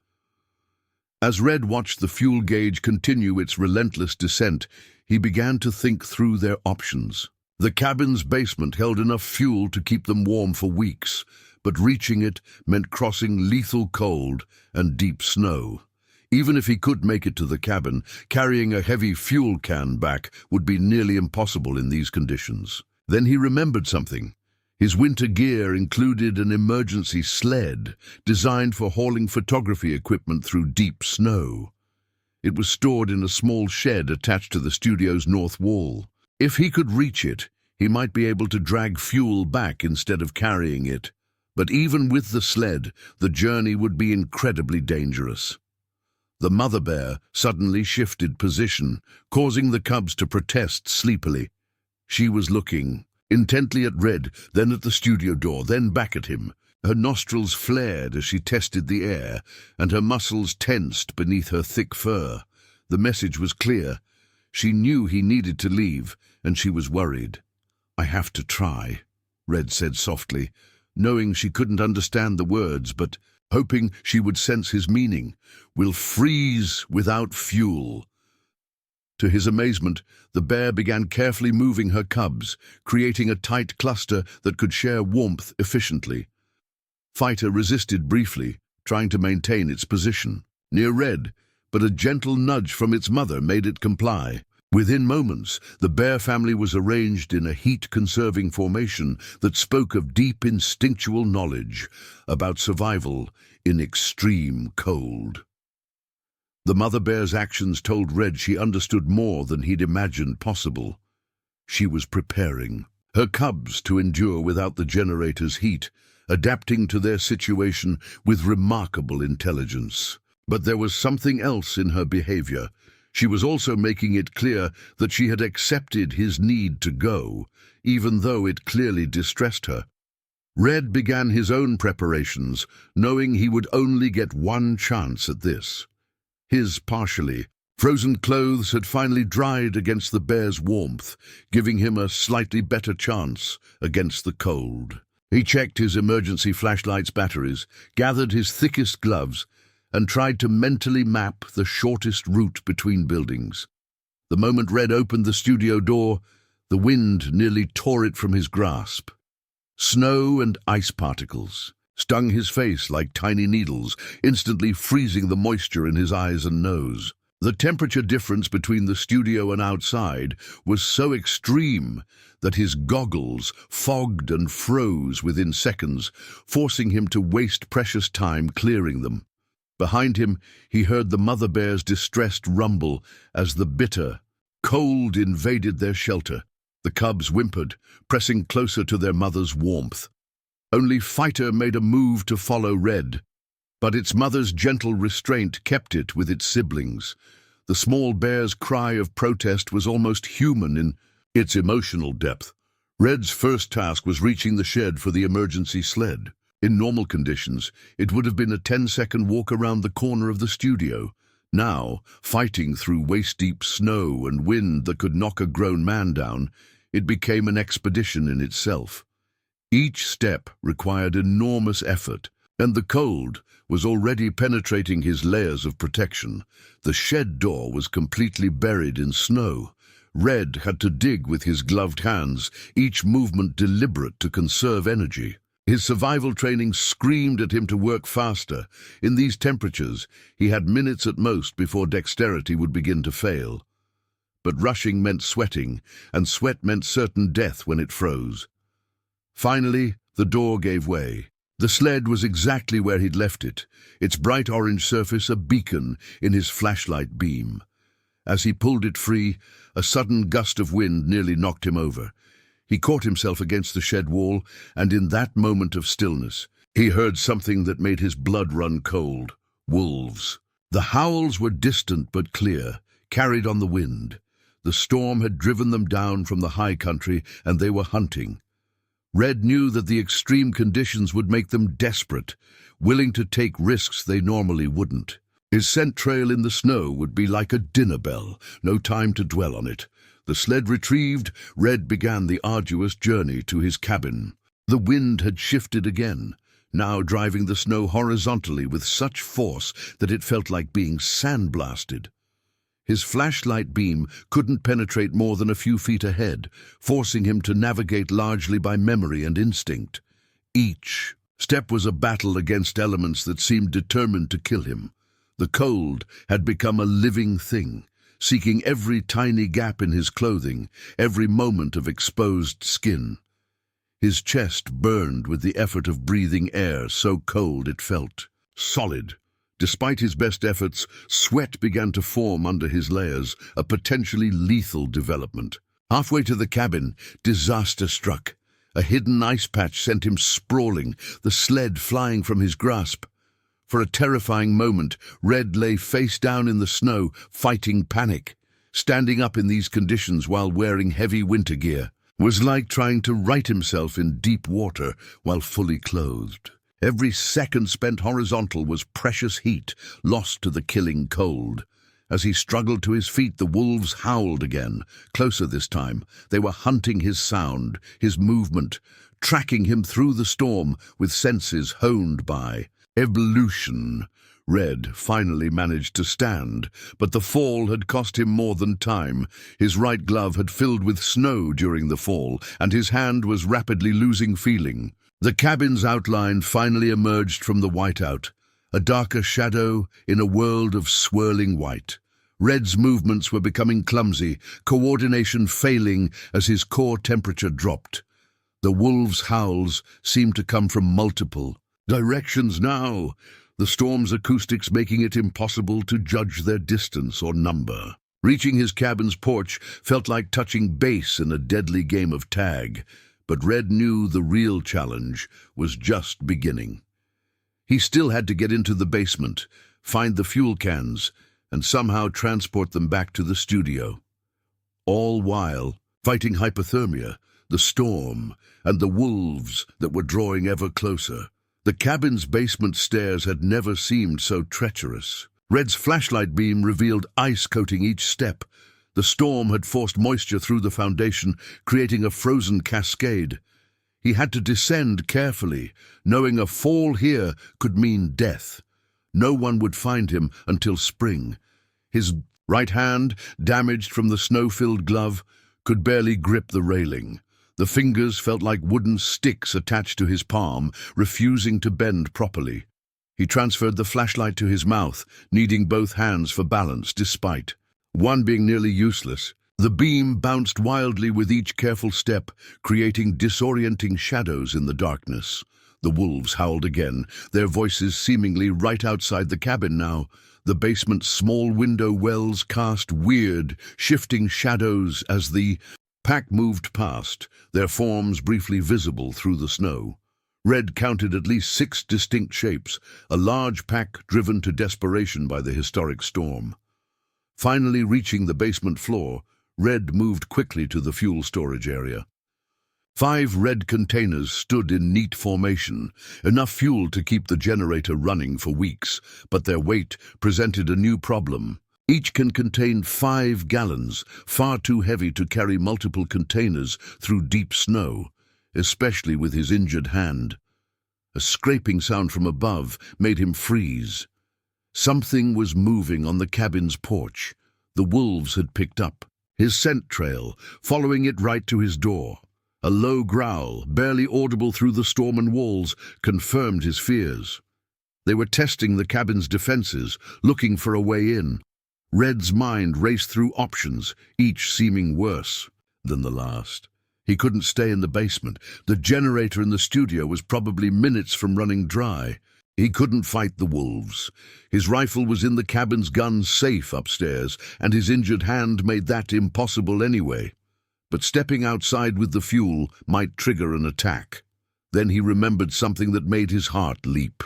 As Red watched the fuel gauge continue its relentless descent, he began to think through their options. The cabin's basement held enough fuel to keep them warm for weeks, but reaching it meant crossing lethal cold and deep snow. Even if he could make it to the cabin, carrying a heavy fuel can back would be nearly impossible in these conditions. Then he remembered something. His winter gear included an emergency sled designed for hauling photography equipment through deep snow. It was stored in a small shed attached to the studio's north wall. If he could reach it, he might be able to drag fuel back instead of carrying it. But even with the sled, the journey would be incredibly dangerous. The mother bear suddenly shifted position, causing the cubs to protest sleepily. She was looking intently at Red, then at the studio door, then back at him. Her nostrils flared as she tested the air, and her muscles tensed beneath her thick fur. The message was clear. She knew he needed to leave, and she was worried. "I have to try," Red said softly, knowing she couldn't understand the words, but hoping she would sense his meaning. "Will freeze without fuel." To his amazement, the bear began carefully moving her cubs, creating a tight cluster that could share warmth efficiently. Fighter resisted briefly, trying to maintain its position near Red, but a gentle nudge from its mother made it comply. Within moments, the bear family was arranged in a heat-conserving formation that spoke of deep instinctual knowledge about survival in extreme cold. The mother bear's actions told Red she understood more than he'd imagined possible. She was preparing her cubs to endure without the generator's heat, adapting to their situation with remarkable intelligence. But there was something else in her behavior. She was also making it clear that she had accepted his need to go, even though it clearly distressed her. Red began his own preparations, knowing he would only get one chance at this. His partially frozen clothes had finally dried against the bear's warmth, giving him a slightly better chance against the cold. He checked his emergency flashlight's batteries, gathered his thickest gloves, and tried to mentally map the shortest route between buildings. The moment Red opened the studio door, the wind nearly tore it from his grasp. Snow and ice particles stung his face like tiny needles, instantly freezing the moisture in his eyes and nose. The temperature difference between the studio and outside was so extreme that his goggles fogged and froze within seconds, forcing him to waste precious time clearing them. Behind him, he heard the mother bear's distressed rumble as the bitter cold invaded their shelter. The cubs whimpered, pressing closer to their mother's warmth. Only Fighter made a move to follow Red, but its mother's gentle restraint kept it with its siblings. The small bear's cry of protest was almost human in its emotional depth. Red's first task was reaching the shed for the emergency sled. In normal conditions, it would have been a 10-second walk around the corner of the studio. Now, fighting through waist-deep snow and wind that could knock a grown man down, it became an expedition in itself. Each step required enormous effort, and the cold was already penetrating his layers of protection. The shed door was completely buried in snow. Red had to dig with his gloved hands, each movement deliberate to conserve energy. His survival training screamed at him to work faster. In these temperatures, he had minutes at most before dexterity would begin to fail. But rushing meant sweating, and sweat meant certain death when it froze. Finally, the door gave way. The sled was exactly where he'd left it, its bright orange surface a beacon in his flashlight beam. As he pulled it free, a sudden gust of wind nearly knocked him over. He caught himself against the shed wall, and in that moment of stillness, he heard something that made his blood run cold. Wolves. The howls were distant but clear, carried on the wind. The storm had driven them down from the high country, and they were hunting. Red knew that the extreme conditions would make them desperate, willing to take risks they normally wouldn't. His scent trail in the snow would be like a dinner bell, no time to dwell on it. The sled retrieved, Red began the arduous journey to his cabin. The wind had shifted again, now driving the snow horizontally with such force that it felt like being sandblasted. His flashlight beam couldn't penetrate more than a few feet ahead, forcing him to navigate largely by memory and instinct. Each step was a battle against elements that seemed determined to kill him. The cold had become a living thing, seeking every tiny gap in his clothing, every moment of exposed skin. His chest burned with the effort of breathing air so cold it felt solid. Despite his best efforts, sweat began to form under his layers, a potentially lethal development. Halfway to the cabin, disaster struck. A hidden ice patch sent him sprawling, the sled flying from his grasp. For a terrifying moment, Red lay face down in the snow, fighting panic. Standing up in these conditions while wearing heavy winter gear was like trying to right himself in deep water while fully clothed. Every second spent horizontal was precious heat, lost to the killing cold. As he struggled to his feet, the wolves howled again. Closer this time, they were hunting his sound, his movement, tracking him through the storm with senses honed by Evolution. Red finally managed to stand, but the fall had cost him more than time. His right glove had filled with snow during the fall, and his hand was rapidly losing feeling. The cabin's outline finally emerged from the whiteout, a darker shadow in a world of swirling white. Red's movements were becoming clumsy, coordination failing as his core temperature dropped. The wolves' howls seemed to come from multiple directions now, the storm's acoustics making it impossible to judge their distance or number. Reaching his cabin's porch felt like touching base in a deadly game of tag, but Red knew the real challenge was just beginning. He still had to get into the basement, find the fuel cans, and somehow transport them back to the studio. All while fighting hypothermia, the storm, and the wolves that were drawing ever closer. The cabin's basement stairs had never seemed so treacherous. Red's flashlight beam revealed ice coating each step. The storm had forced moisture through the foundation, creating a frozen cascade. He had to descend carefully, knowing a fall here could mean death. No one would find him until spring. His right hand, damaged from the snow-filled glove, could barely grip the railing. The fingers felt like wooden sticks attached to his palm, refusing to bend properly. He transferred the flashlight to his mouth, needing both hands for balance despite one being nearly useless. The beam bounced wildly with each careful step, creating disorienting shadows in the darkness. The wolves howled again, their voices seemingly right outside the cabin now. The basement's small window wells cast weird, shifting shadows as the pack moved past, their forms briefly visible through the snow. Red counted at least 6 distinct shapes, a large pack driven to desperation by the historic storm. Finally reaching the basement floor, Red moved quickly to the fuel storage area. 5 red containers stood in neat formation, enough fuel to keep the generator running for weeks, but their weight presented a new problem. Each can contain 5 gallons, far too heavy to carry multiple containers through deep snow, especially with his injured hand. A scraping sound from above made him freeze. Something was moving on the cabin's porch. The wolves had picked up his scent trail, following it right to his door. A low growl, barely audible through the storm and walls, confirmed his fears. They were testing the cabin's defenses, looking for a way in. Red's mind raced through options, each seeming worse than the last. He couldn't stay in the basement. The generator in the studio was probably minutes from running dry. He couldn't fight the wolves. His rifle was in the cabin's gun safe upstairs, and his injured hand made that impossible anyway. But stepping outside with the fuel might trigger an attack. Then he remembered something that made his heart leap.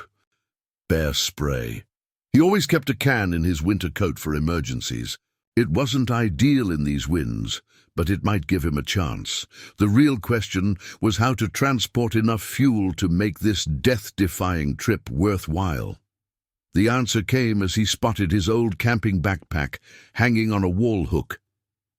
Bear spray. He always kept a can in his winter coat for emergencies. It wasn't ideal in these winds, but it might give him a chance. The real question was how to transport enough fuel to make this death-defying trip worthwhile. The answer came as he spotted his old camping backpack hanging on a wall hook.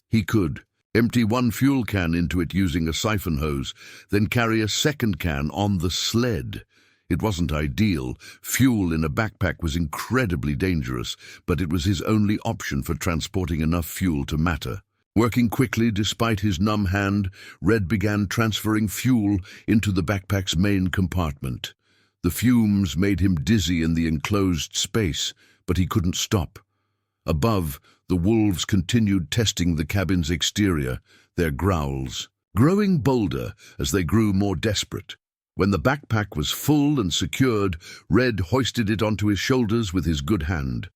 He could empty 1 fuel can into it using a siphon hose, then carry a second can on the sled. It wasn't ideal. Fuel in a backpack was incredibly dangerous, but it was his only option for transporting enough fuel to matter. Working quickly despite his numb hand, Red began transferring fuel into the backpack's main compartment. The fumes made him dizzy in the enclosed space, but he couldn't stop. Above, the wolves continued testing the cabin's exterior, their growls growing bolder as they grew more desperate. When the backpack was full and secured, Red hoisted it onto his shoulders with his good hand.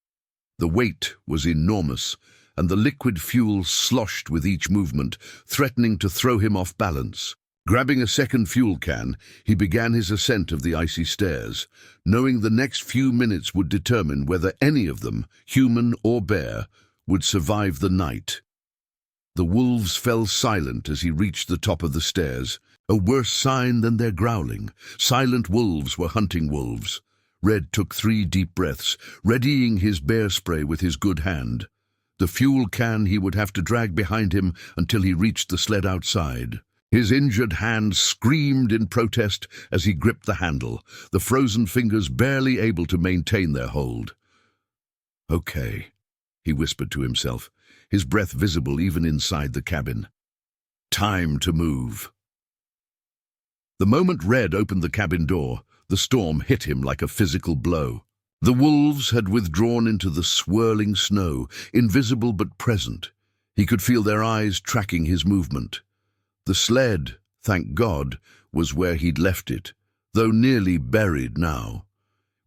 The weight was enormous, and the liquid fuel sloshed with each movement, threatening to throw him off balance. Grabbing a second fuel can, he began his ascent of the icy stairs, knowing the next few minutes would determine whether any of them, human or bear, would survive the night. The wolves fell silent as he reached the top of the stairs, a worse sign than their growling. Silent wolves were hunting wolves. Red took 3 deep breaths, readying his bear spray with his good hand. The fuel can he would have to drag behind him until he reached the sled outside. His injured hand screamed in protest as he gripped the handle, the frozen fingers barely able to maintain their hold. "Okay," he whispered to himself, his breath visible even inside the cabin. "Time to move." The moment Red opened the cabin door, the storm hit him like a physical blow. The wolves had withdrawn into the swirling snow, invisible but present. He could feel their eyes tracking his movement. The sled, thank God, was where he'd left it, though nearly buried now.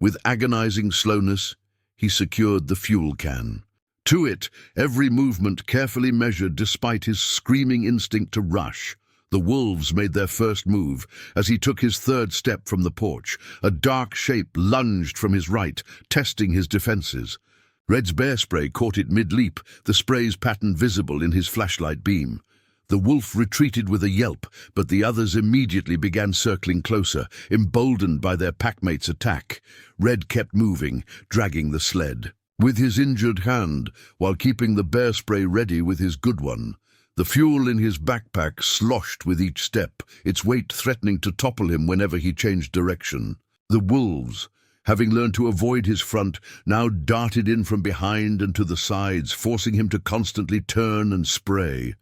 With agonizing slowness, he secured the fuel can. To it, every movement carefully measured despite his screaming instinct to rush. The wolves made their first move. As he took his third step from the porch, a dark shape lunged from his right, testing his defenses. Red's bear spray caught it mid-leap, the spray's pattern visible in his flashlight beam. The wolf retreated with a yelp, but the others immediately began circling closer, emboldened by their packmate's attack. Red kept moving, dragging the sled. With his injured hand, while keeping the bear spray ready with his good one, the fuel in his backpack sloshed with each step, its weight threatening to topple him whenever he changed direction. The wolves, having learned to avoid his front, now darted in from behind and to the sides, forcing him to constantly turn and spray.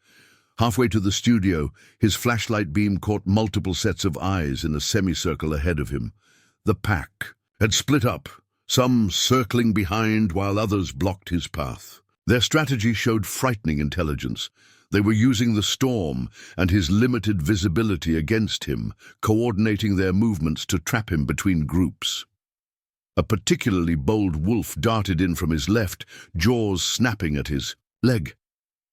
Halfway to the studio, his flashlight beam caught multiple sets of eyes in a semicircle ahead of him. The pack had split up, some circling behind while others blocked his path. Their strategy showed frightening intelligence. They were using the storm and his limited visibility against him, coordinating their movements to trap him between groups. A particularly bold wolf darted in from his left, jaws snapping at his leg.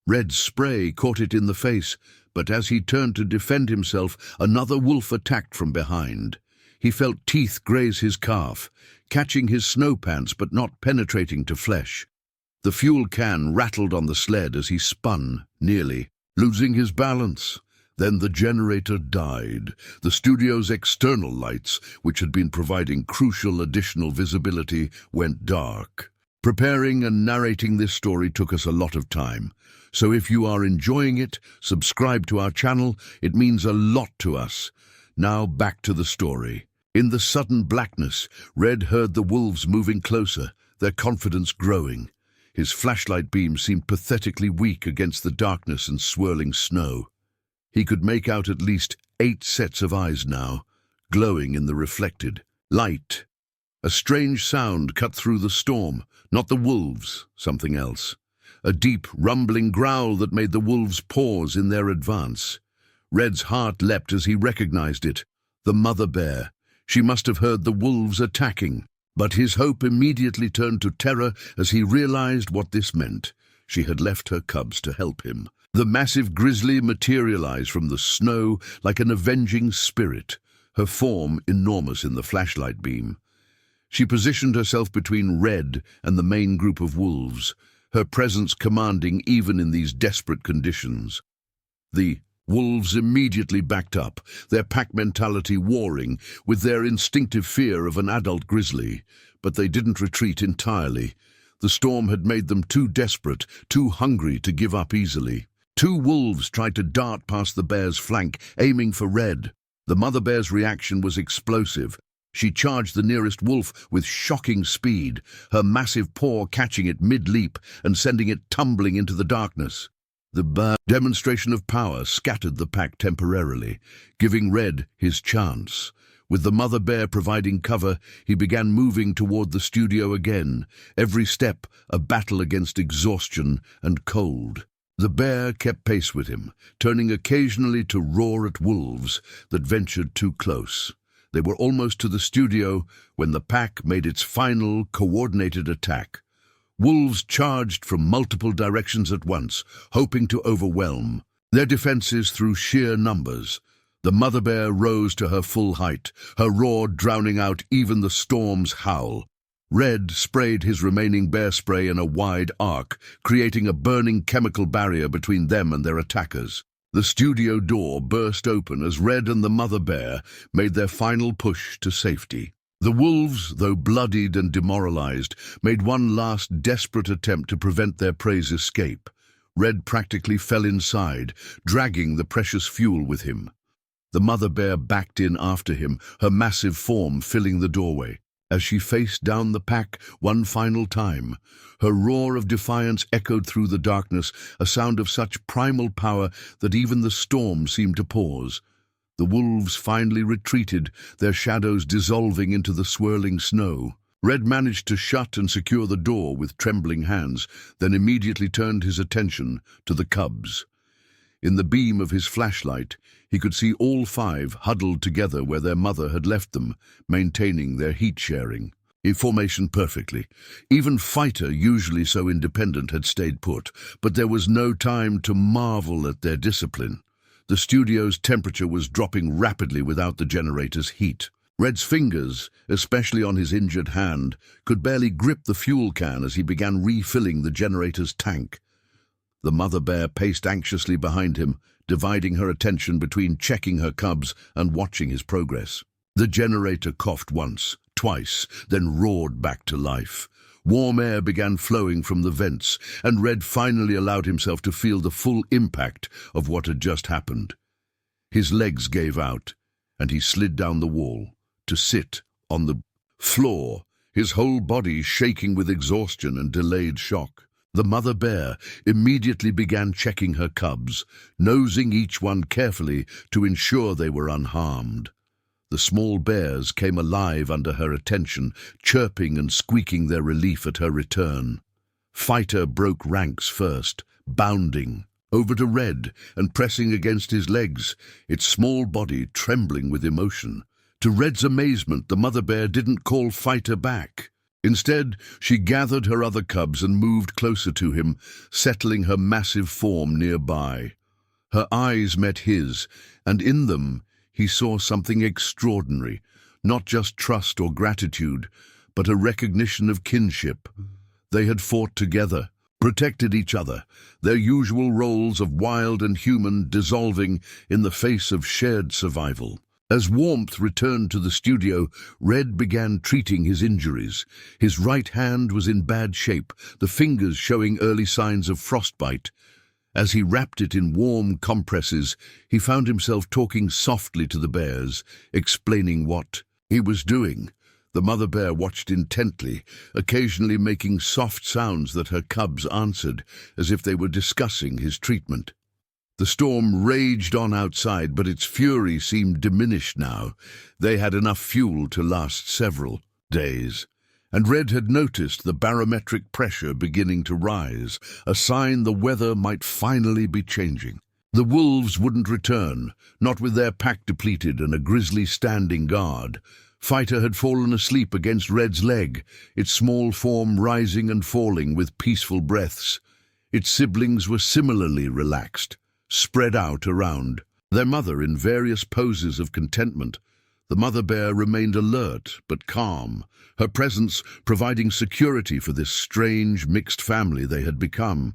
Red's spray caught it in the face, but as he turned to defend himself, another wolf attacked from behind. He felt teeth graze his calf, catching his snow pants but not penetrating to flesh. The fuel can rattled on the sled as he spun, nearly losing his balance. Then the generator died. The studio's external lights, which had been providing crucial additional visibility, went dark. Preparing and narrating this story took us a lot of time. So if you are enjoying it, subscribe to our channel. It means a lot to us. Now back to the story. In the sudden blackness, Red heard the wolves moving closer, their confidence growing. His flashlight beam seemed pathetically weak against the darkness and swirling snow. He could make out at least 8 sets of eyes now, glowing in the reflected light. A strange sound cut through the storm, not the wolves, something else. A deep, rumbling growl that made the wolves pause in their advance. Red's heart leapt as he recognized it. The mother bear. She must have heard the wolves attacking. But his hope immediately turned to terror as he realized what this meant. She had left her cubs to help him. The massive grizzly materialized from the snow like an avenging spirit, her form enormous in the flashlight beam. She positioned herself between Red and the main group of wolves, her presence commanding even in these desperate conditions. The wolves immediately backed up, their pack mentality warring with their instinctive fear of an adult grizzly. But they didn't retreat entirely. The storm had made them too desperate, too hungry to give up easily. 2 wolves tried to dart past the bear's flank, aiming for Red. The mother bear's reaction was explosive. She charged the nearest wolf with shocking speed, her massive paw catching it mid-leap and sending it tumbling into the darkness. The bear's demonstration of power scattered the pack temporarily, giving Red his chance. With the mother bear providing cover, he began moving toward the studio again, every step a battle against exhaustion and cold. The bear kept pace with him, turning occasionally to roar at wolves that ventured too close. They were almost to the studio when the pack made its final coordinated attack. Wolves charged from multiple directions at once, hoping to overwhelm their defenses through sheer numbers. The mother bear rose to her full height, her roar drowning out even the storm's howl. Red sprayed his remaining bear spray in a wide arc, creating a burning chemical barrier between them and their attackers. The studio door burst open as Red and the mother bear made their final push to safety. The wolves, though bloodied and demoralized, made one last desperate attempt to prevent their prey's escape. Red practically fell inside, dragging the precious fuel with him. The mother bear backed in after him, her massive form filling the doorway. As she faced down the pack one final time, her roar of defiance echoed through the darkness, a sound of such primal power that even the storm seemed to pause. The wolves finally retreated, their shadows dissolving into the swirling snow. Red managed to shut and secure the door with trembling hands, then immediately turned his attention to the cubs. In the beam of his flashlight, he could see all five huddled together where their mother had left them, maintaining their heat-sharing. In formation perfectly. Even Fighter, usually so independent, had stayed put, but there was no time to marvel at their discipline. The studio's temperature was dropping rapidly without the generator's heat. Red's fingers, especially on his injured hand, could barely grip the fuel can as he began refilling the generator's tank. The mother bear paced anxiously behind him, dividing her attention between checking her cubs and watching his progress. The generator coughed once, twice, then roared back to life. Warm air began flowing from the vents, and Red finally allowed himself to feel the full impact of what had just happened. His legs gave out, and he slid down the wall to sit on the floor, his whole body shaking with exhaustion and delayed shock. The mother bear immediately began checking her cubs, nosing each one carefully to ensure they were unharmed. The small bears came alive under her attention, chirping and squeaking their relief at her return. Fighter broke ranks first, bounding over to Red and pressing against his legs, its small body trembling with emotion. To Red's amazement, the mother bear didn't call Fighter back. Instead, she gathered her other cubs and moved closer to him, settling her massive form nearby. Her eyes met his, and in them he saw something extraordinary, not just trust or gratitude, but a recognition of kinship. They had fought together, protected each other, their usual roles of wild and human dissolving in the face of shared survival. As warmth returned to the studio, Red began treating his injuries. His right hand was in bad shape, the fingers showing early signs of frostbite. As he wrapped it in warm compresses, he found himself talking softly to the bears, explaining what he was doing. The mother bear watched intently, occasionally making soft sounds that her cubs answered, as if they were discussing his treatment. The storm raged on outside, but its fury seemed diminished now. They had enough fuel to last several days. And Red had noticed the barometric pressure beginning to rise, a sign the weather might finally be changing. The wolves wouldn't return, not with their pack depleted and a grizzly standing guard. Fighter had fallen asleep against Red's leg, its small form rising and falling with peaceful breaths. Its siblings were similarly relaxed, spread out around, their mother in various poses of contentment. The mother bear remained alert but calm, her presence providing security for this strange mixed family they had become.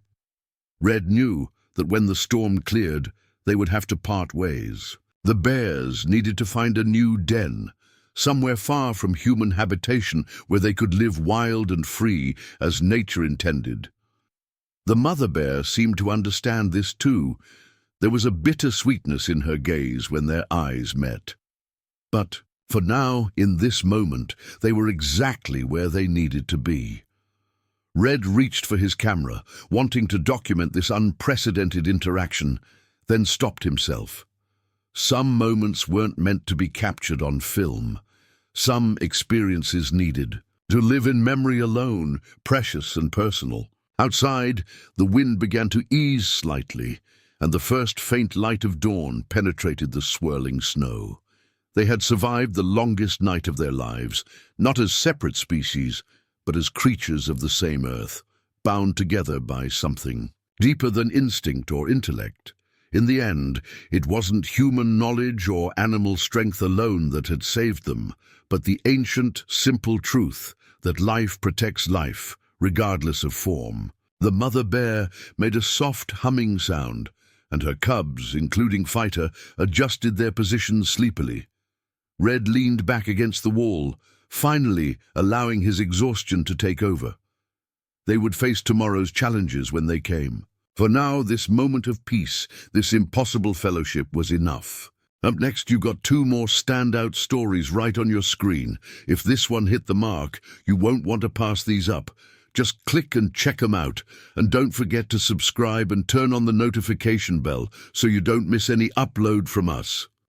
Red knew that when the storm cleared, they would have to part ways. The bears needed to find a new den, somewhere far from human habitation where they could live wild and free as nature intended. The mother bear seemed to understand this too. There was a bitter sweetness in her gaze when their eyes met. But, for now, in this moment, they were exactly where they needed to be. Red reached for his camera, wanting to document this unprecedented interaction, then stopped himself. Some moments weren't meant to be captured on film. Some experiences needed to live in memory alone, precious and personal. Outside, the wind began to ease slightly, and the first faint light of dawn penetrated the swirling snow. They had survived the longest night of their lives, not as separate species, but as creatures of the same earth, bound together by something deeper than instinct or intellect. In the end, it wasn't human knowledge or animal strength alone that had saved them, but the ancient, simple truth that life protects life, regardless of form. The mother bear made a soft humming sound, and her cubs, including Fighter, adjusted their positions sleepily. Red leaned back against the wall, finally allowing his exhaustion to take over. They would face tomorrow's challenges when they came. For now, this moment of peace, this impossible fellowship was enough. Up next, you got two more standout stories right on your screen. If this one hit the mark, you won't want to pass these up. Just click and check them out. And don't forget to subscribe and turn on the notification bell so you don't miss any upload from us.